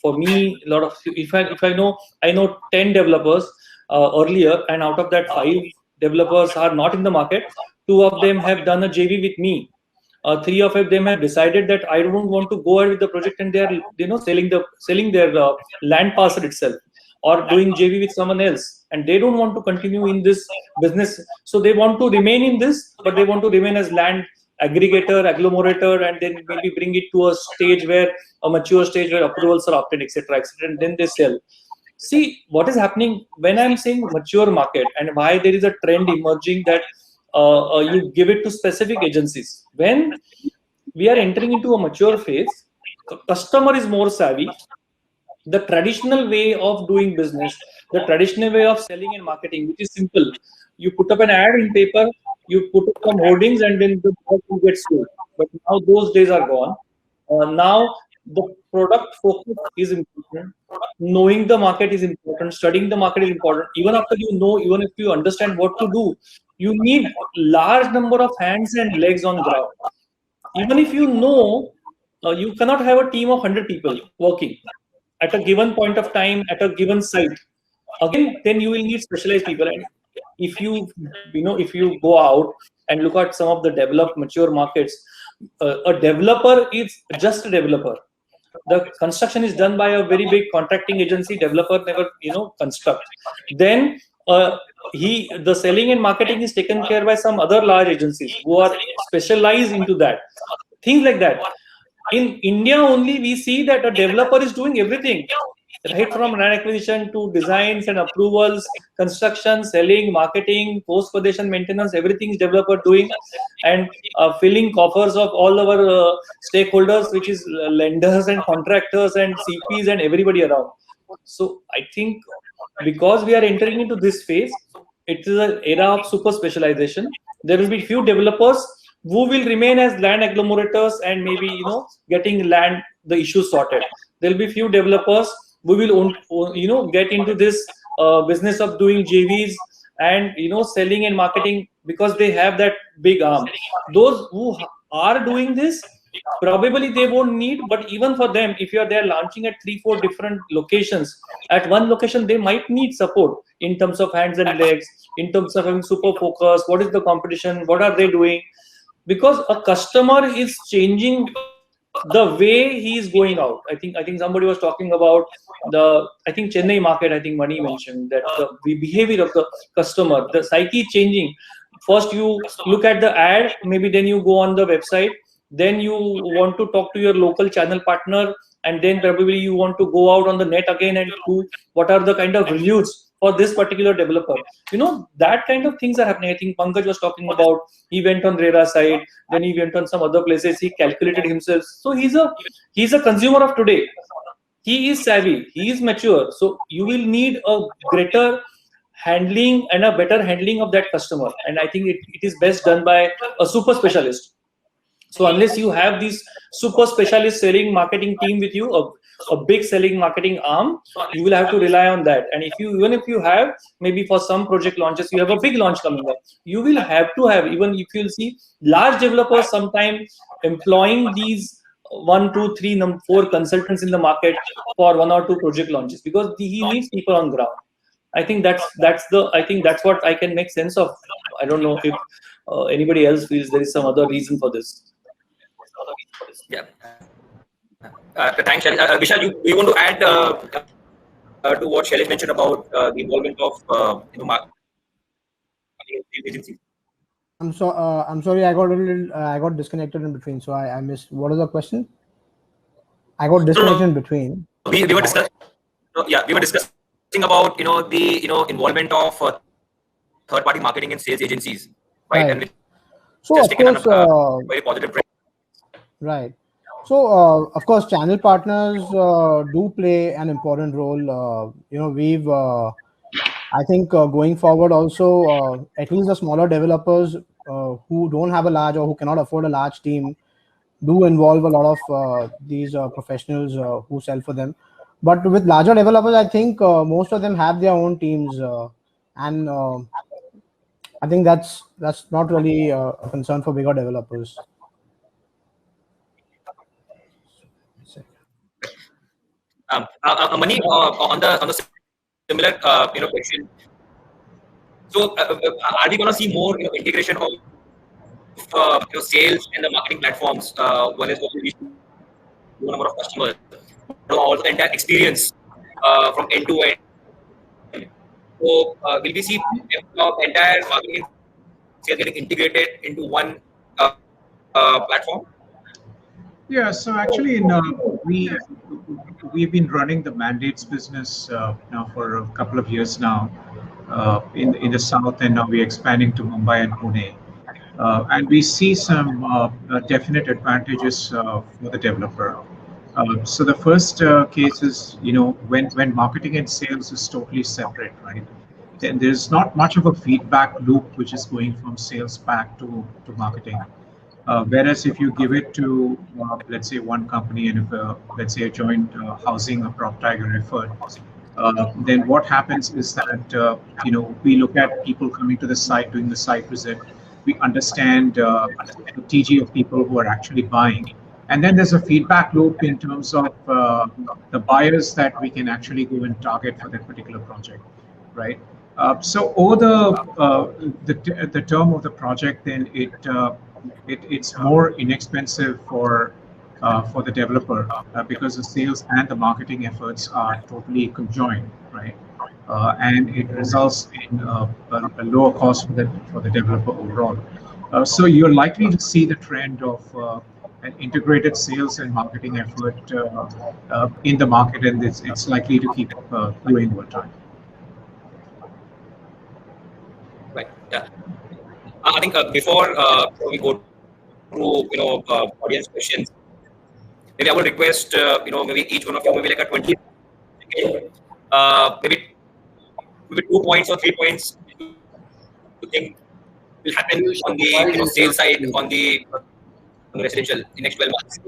S4: for me. A lot of, if I know 10 developers earlier, and out of that 5 developers are not in the market. 2 of them have done a JV with me. 3 of them have decided that I don't want to go ahead with the project, and they are selling their land parcel itself, or doing JV with someone else, and they don't want to continue in this business. So they want to remain in this, but they want to remain as land aggregator, agglomerator, and then maybe bring it to a mature stage where approvals are obtained, etc., and then they sell. See what is happening when I'm saying mature market, and why there is a trend emerging that you give it to specific agencies. When we are entering into a mature phase, customer is more savvy. The traditional way of doing business, the traditional way of selling and marketing, which is simple. You put up an ad in paper, you put up some hoardings, and then the product will get sold. But now those days are gone. Now the product focus is important. Knowing the market is important. Studying the market is important. Even after even if you understand what to do, you need large number of hands and legs on ground. Even if you cannot have a team of 100 people working at a given point of time at a given site. Again, then you will need specialized people. And if you go out and look at some of the developed mature markets, a developer is just a developer. The construction is done by a very big contracting agency. Developer never construct. Then the selling and marketing is taken care by some other large agencies who are specialized into that. Things like that. In India only, we see that a developer is doing everything, right from land acquisition to designs and approvals, construction, selling, marketing, post-possession maintenance. Everything is developer doing, and filling coffers of all our stakeholders, which is lenders and contractors and CPs and everybody around. So I think because we are entering into this phase, it is an era of super specialization. There will be few developers who will remain as land agglomerators and maybe getting the issue sorted. There will be few developers who will get into this business of doing JVs and selling and marketing, because they have that big arm. Those who are doing this, probably they won't need, but even for them, if they're launching at 3-4 different locations, at one location they might need support in terms of hands and legs, in terms of having super focus. What is the competition? What are they doing? Because a customer is changing the way he's going out. I think somebody was talking about I think Chennai market. I think Mani mentioned that the behavior of the customer, the psyche changing. First you look at the ad, maybe then you go on the website, then you want to talk to your local channel partner, and then probably you want to go out on the net again and do what are the kind of reviews for this particular developer. That kind of things are happening. I think Pankaj was talking about, he went on RERA side, then he went on some other places, he calculated himself. So he's a consumer of today. He is savvy, he is mature. So you will need a greater handling and a better handling of that customer. And I think it is best done by a super specialist. So unless you have these super specialist selling marketing team with you, a big selling marketing arm, you will have to rely on that. And even if you have, maybe for some project launches, you have a big launch coming up, you will have to have, even if you'll see large developers sometimes employing these 1, 2, 3, 4 consultants in the market for 1 or 2 project launches, because he needs people on ground. I think that's what I can make sense of. I don't know if anybody else feels there is some other reason for this.
S2: Yeah. Thanks, Shailesh. Vishal, you want to add to what Shailesh mentioned about the involvement of marketing agencies?
S6: I'm sorry, I got disconnected in between, so I missed. What is the question? I got disconnected in between.
S2: We were discussing. We were discussing about the involvement of third-party marketing and sales agencies, right? And
S6: so of course,
S2: very positive trend.
S6: Right. So of course, channel partners do play an important role. We've I think going forward also, at least the smaller developers who don't have a large or who cannot afford a large team do involve a lot of these professionals who sell for them. But with larger developers, I think most of them have their own teams, and I think that's not really a concern for bigger developers.
S2: Mani, on the similar question. So are we going to see more integration of sales and the marketing platforms? One is what we reach to a number of customers, also the entire experience from end to end. So will we see entire marketing sales getting integrated into one platform?
S8: Yeah, so actually, we've been running the mandates business now for a couple of years now in the south, and now we're expanding to Mumbai and Pune, and we see some definite advantages for the developer. So the first case is, when marketing and sales is totally separate, right? Then there's not much of a feedback loop which is going from sales back to marketing. Whereas if you give it to, let's say, one company, and if, let's say, a joint housing or prop tiger effort, then what happens is that, we look at people coming to the site, doing the site visit. We understand the TG of people who are actually buying. And then there's a feedback loop in terms of the buyers that we can actually go and target for that particular project, right? So over the term of the project, then it's more inexpensive for the developer because the sales and the marketing efforts are totally conjoined, right? And it results in a lower cost for the developer overall. So you're likely to see the trend of an integrated sales and marketing effort in the market, and it's likely to keep growing over time.
S2: Right. Yeah. I think before we go through audience questions, maybe I would request maybe each one of you maybe like a 20 maybe 2 points or 3 points you think will happen on the sales side on the residential in next 12 months.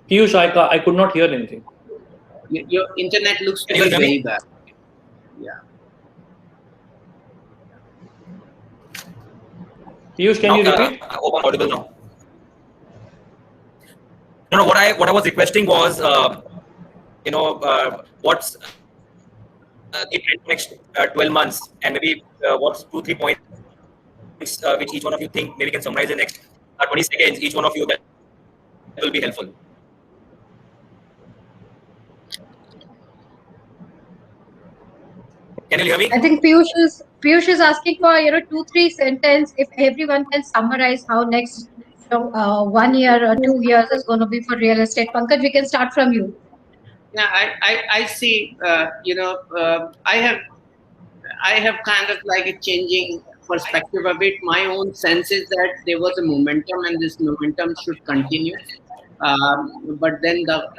S4: Piyush, I could not hear anything.
S5: Your internet looks to be very bad. Yeah.
S4: Piyush, can you repeat?
S2: I hope I'm audible now. No, what I was requesting was, what's the next 12 months, and maybe what's 2-3 points which each one of you think maybe can summarize in next 20 seconds. Each one of you that will be helpful. Can you hear me?
S1: I think Piyush is asking for 2-3 sentence if everyone can summarize how next 1 year or 2 years is going to be for real estate. Pankaj, we can start from you.
S5: Yeah, I see. I have kind of like a changing perspective a bit. My own sense is that there was a momentum, and this momentum should continue. But then the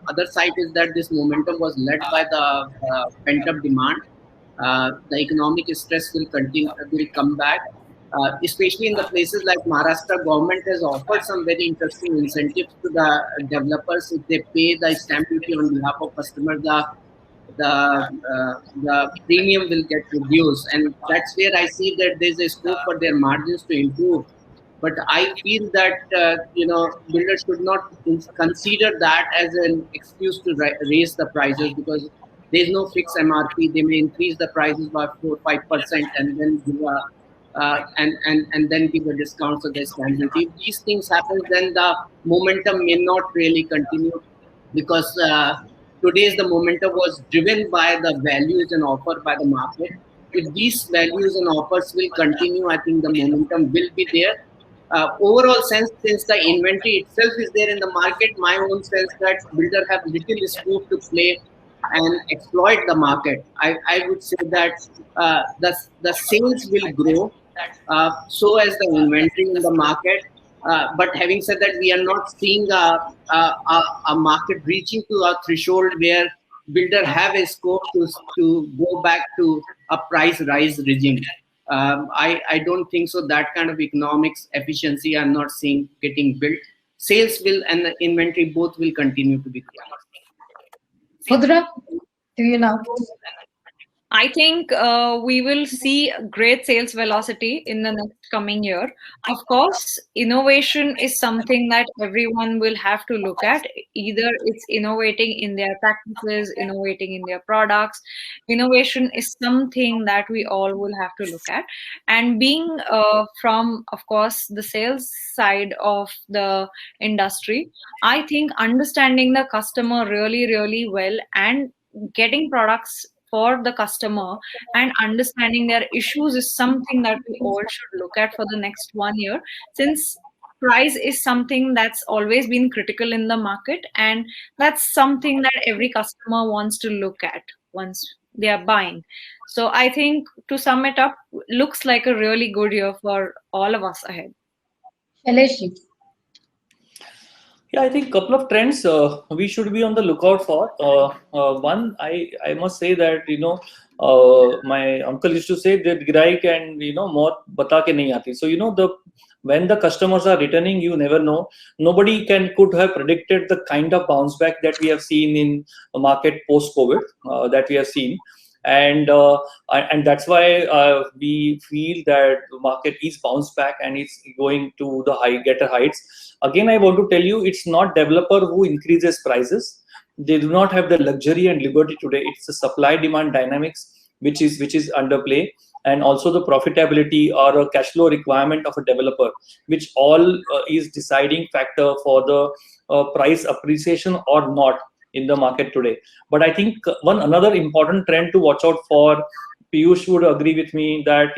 S5: other side is that this momentum was led by the pent-up demand. The economic stress will continue, will come back, especially in the places like Maharashtra. Government has offered some very interesting incentives to the developers. If they pay the stamp duty on behalf of customers, the premium will get reduced, and that's where I see that there's a scope for their margins to improve. But I feel that builders should not consider that as an excuse to raise the prices, because there's no fixed MRP. They may increase the prices by 4-5% and then give and then give a discount for the stamp duty. If these things happen, then the momentum may not really continue, because today's the momentum was driven by the values and offer by the market. If these values and offers will continue, I think the momentum will be there. Overall sense, since the inventory itself is there in the market, my own sense that builder have little scope to play and exploit the market. I would say that the sales will grow, so as the inventory in the market. But having said that, we are not seeing a market reaching to a threshold where builder have a scope to go back to a price rise regime. I don't think so. That kind of economics efficiency I'm not seeing getting built. Sales will and the inventory both will continue to be growing.
S1: Mudra, do you now?
S7: I think we will see great sales velocity in the next coming year. Of course, innovation is something that everyone will have to look at. Either it's innovating in their practices, innovating in their products. Innovation is something that we all will have to look at. And being from, of course, the sales side of the industry, I think understanding the customer really, really well and getting products for the customer and understanding their issues is something that we all should look at for the next 1 year, since price is something that's always been critical in the market, and that's something that every customer wants to look at once they are buying. So I think, to sum it up, looks like a really good year for all of us ahead.
S1: Shailesh.
S4: Yeah, I think a couple of trends we should be on the lookout for. One, I must say that my uncle used to say that girai and maut bata ke nahi aati. So when the customers are returning, you never know. Nobody could have predicted the kind of bounce back that we have seen in the market post COVID that we have seen. And that's why we feel that the market is bounced back and it's going to the greater heights. Again, I want to tell you, it's not developer who increases prices. They do not have the luxury and liberty today. It's the supply-demand dynamics which is under play, and also the profitability or a cash flow requirement of a developer, which all is deciding factor for the price appreciation or not in the market today. But I think another important trend to watch out for, Piyush would agree with me that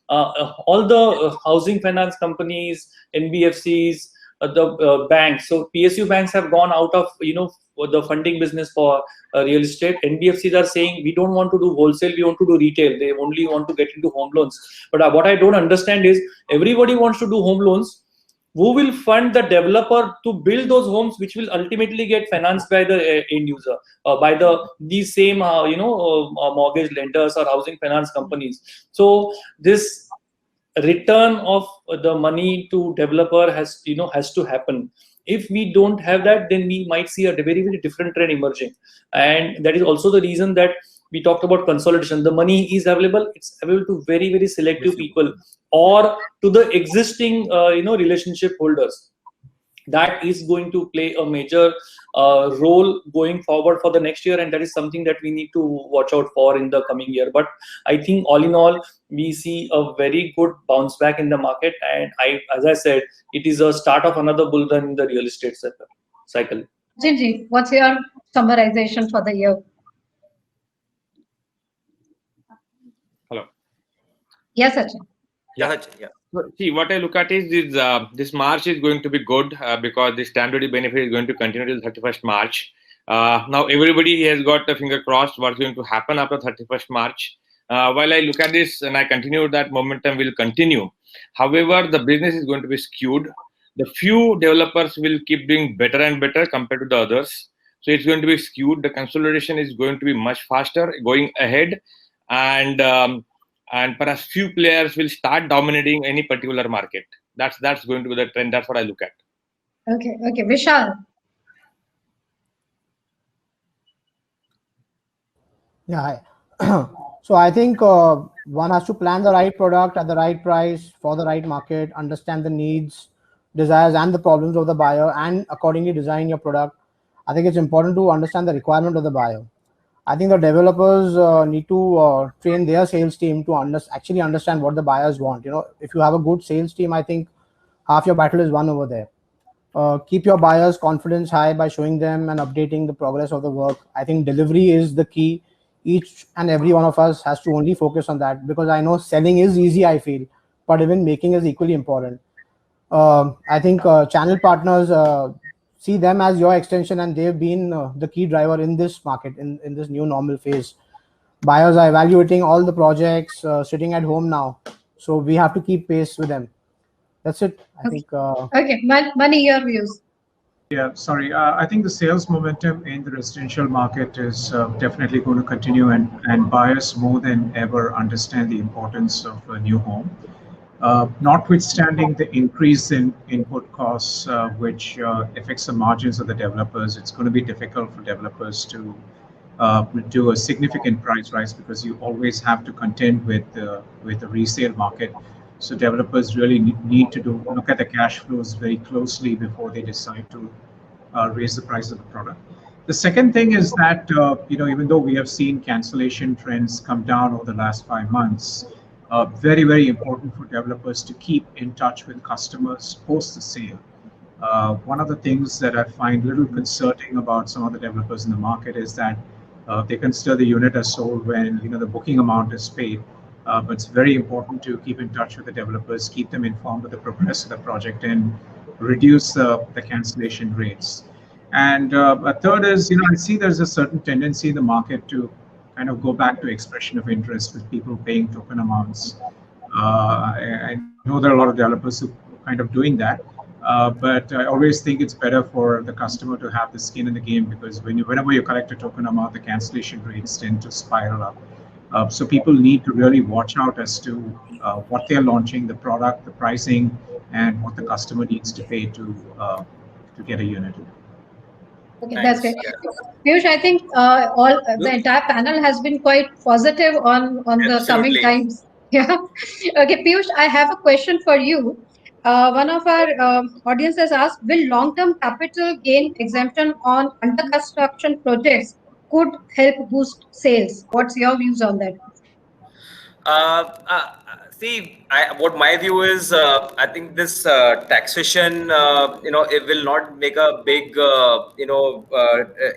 S4: all the housing finance companies, NBFCs, the banks, so PSU banks have gone out of the funding business for real estate. NBFCs are saying we don't want to do wholesale, we want to do retail. They only want to get into home loans. But what I don't understand is everybody wants to do home loans. Who will fund the developer to build those homes, which will ultimately get financed by the end user, by these same mortgage lenders or housing finance companies? So this return of the money to developer has to happen. If we don't have that, then we might see a very, very different trend emerging. And that is also the reason that we talked about consolidation. The money is available. It's available to very, very selective people or to the existing relationship holders. that is going to play a major role going forward for the next year, and that is something that we need to watch out for in the coming year. But I think all in all, we see a very good bounce back in the market, and as I said, it is a start of another bull run in the real estate cycle.
S1: Jinji, what's your summarization for the year?
S3: Hello.
S1: Yes, Sachin.
S2: Yeah, yeah.
S3: See, what I look at is this March is going to be good because the stamp duty benefit is going to continue till 31st March. Now, everybody has got a finger crossed what's going to happen after 31st March. While I look at this and I continue, that momentum will continue. However, the business is going to be skewed. The few developers will keep doing better and better compared to the others. So it's going to be skewed. The consolidation is going to be much faster going ahead. And perhaps few players will start dominating any particular market. That's going to be the trend. That's what I look at.
S1: Okay, Vishal.
S6: Yeah. So I think one has to plan the right product at the right price for the right market, understand the needs, desires, and the problems of the buyer, and accordingly design your product. I think it's important to understand the requirement of the buyer. I think the developers need to train their sales team to actually understand what the buyers want. If you have a good sales team, I think half your battle is won over there. Keep your buyers' confidence high by showing them and updating the progress of the work. I think delivery is the key. Each and every one of us has to only focus on that, because I know selling is easy, I feel, but even making is equally important. I think channel partners, see them as your extension, and they've been the key driver in this market, in this new normal phase. Buyers are evaluating all the projects, sitting at home now, so we have to keep pace with them. That's it, I think.
S1: Okay, Mani, your views.
S8: Yeah, sorry. I think the sales momentum in the residential market is definitely going to continue, and buyers more than ever understand the importance of a new home. Notwithstanding the increase in input costs, which affects the margins of the developers, it's going to be difficult for developers to do a significant price rise, because you always have to contend with the resale market. So developers really need to look at the cash flows very closely before they decide to raise the price of the product. The second thing is that even though we have seen cancellation trends come down over the last 5 months, very, very important for developers to keep in touch with customers post the sale. One of the things that I find a little concerning about some of the developers in the market is that they consider the unit as sold when the booking amount is paid. But it's very important to keep in touch with the developers, keep them informed of the progress of the project, and reduce the cancellation rates. And a third is, I see there's a certain tendency in the market to kind of go back to expression of interest with people paying token amounts. I know there are a lot of developers who are kind of doing that, but I always think it's better for the customer to have the skin in the game, because whenever you collect a token amount, the cancellation rates tend to spiral up. So people need to really watch out as to what they're launching, the product, the pricing, and what the customer needs to pay to get a unit.
S1: Okay, that's great. Piyush, I think the entire panel has been quite positive on the coming times. Yeah. Okay, Piyush, I have a question for you. One of our audience has asked, will long-term capital gain exemption on under construction projects could help boost sales? What's your views on that?
S2: See, what my view is, I think this taxation, it will not make a big,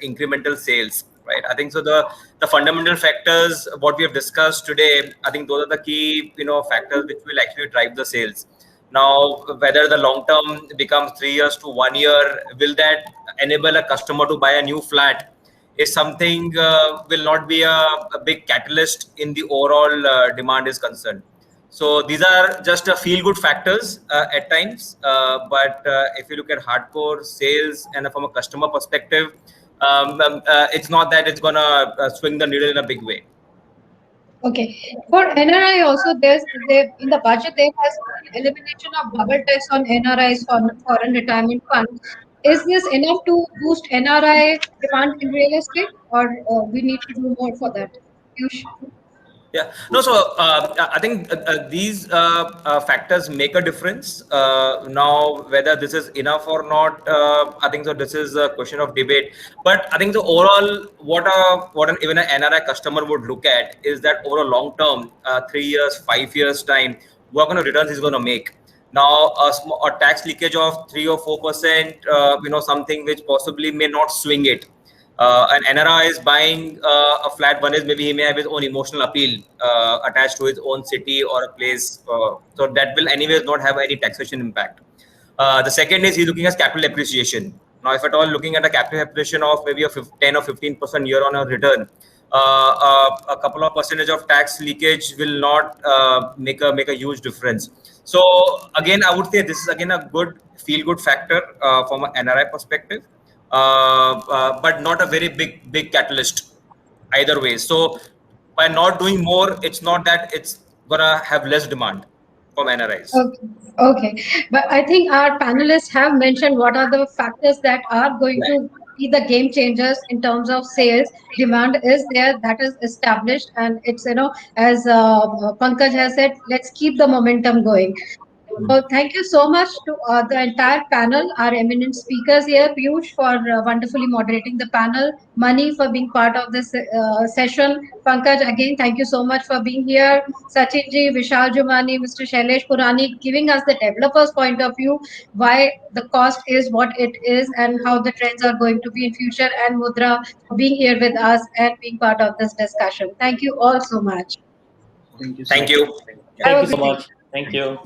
S2: incremental sales, right? I think so. The fundamental factors, what we have discussed today, I think those are the key, factors which will actually drive the sales. Now, whether the long term becomes 3 years to 1 year, will that enable a customer to buy a new flat? Is something will not be a big catalyst in the overall demand is concerned. So these are just a feel-good factors at times. But if you look at hardcore sales and from a customer perspective, it's not that it's going to swing the needle in a big way.
S1: Okay. For NRI also, in the budget, there has been elimination of double tax on NRIs for foreign retirement funds. Is this enough to boost NRI demand in real estate, or we need to do more for that? Piyush?
S2: Yeah, no, so I think these factors make a difference. Now, whether this is enough or not, I think so. This is a question of debate. But I think the overall, even an NRI customer would look at is that over a long term, 3 years, 5 years time, what kind of returns he's going to make. Now, a tax leakage of 3 or 4%, something which possibly may not swing it. An NRI is buying a flat. One is maybe he may have his own emotional appeal attached to his own city or a place. So that will anyways not have any taxation impact. The second is he's looking at capital appreciation. Now, if at all looking at a capital appreciation of maybe a 10 or 15% year on a return, a couple of percentage of tax leakage will not make a huge difference. So again, I would say this is again a good feel good factor from an NRI perspective. But not a very big catalyst either way. So by not doing more, it's not that it's gonna have less demand from NRIs.
S1: Okay. But I think our panelists have mentioned what are the factors that are going to be the game changers in terms of sales. Demand is there, that is established, and it's, as Pankaj has said, let's keep the momentum going. So thank you so much to the entire panel, our eminent speakers here, Piyush for wonderfully moderating the panel, Mani for being part of this session, Pankaj, again, thank you so much for being here, Sachinji, Vishal Jumani, Mr. Shailesh Purani, giving us the developer's point of view, why the cost is what it is and how the trends are going to be in future, and Mudra for being here with us and being part of this discussion. Thank you all so much.
S4: Thank you.
S2: Thank you.
S4: Thank you so much. Thank you.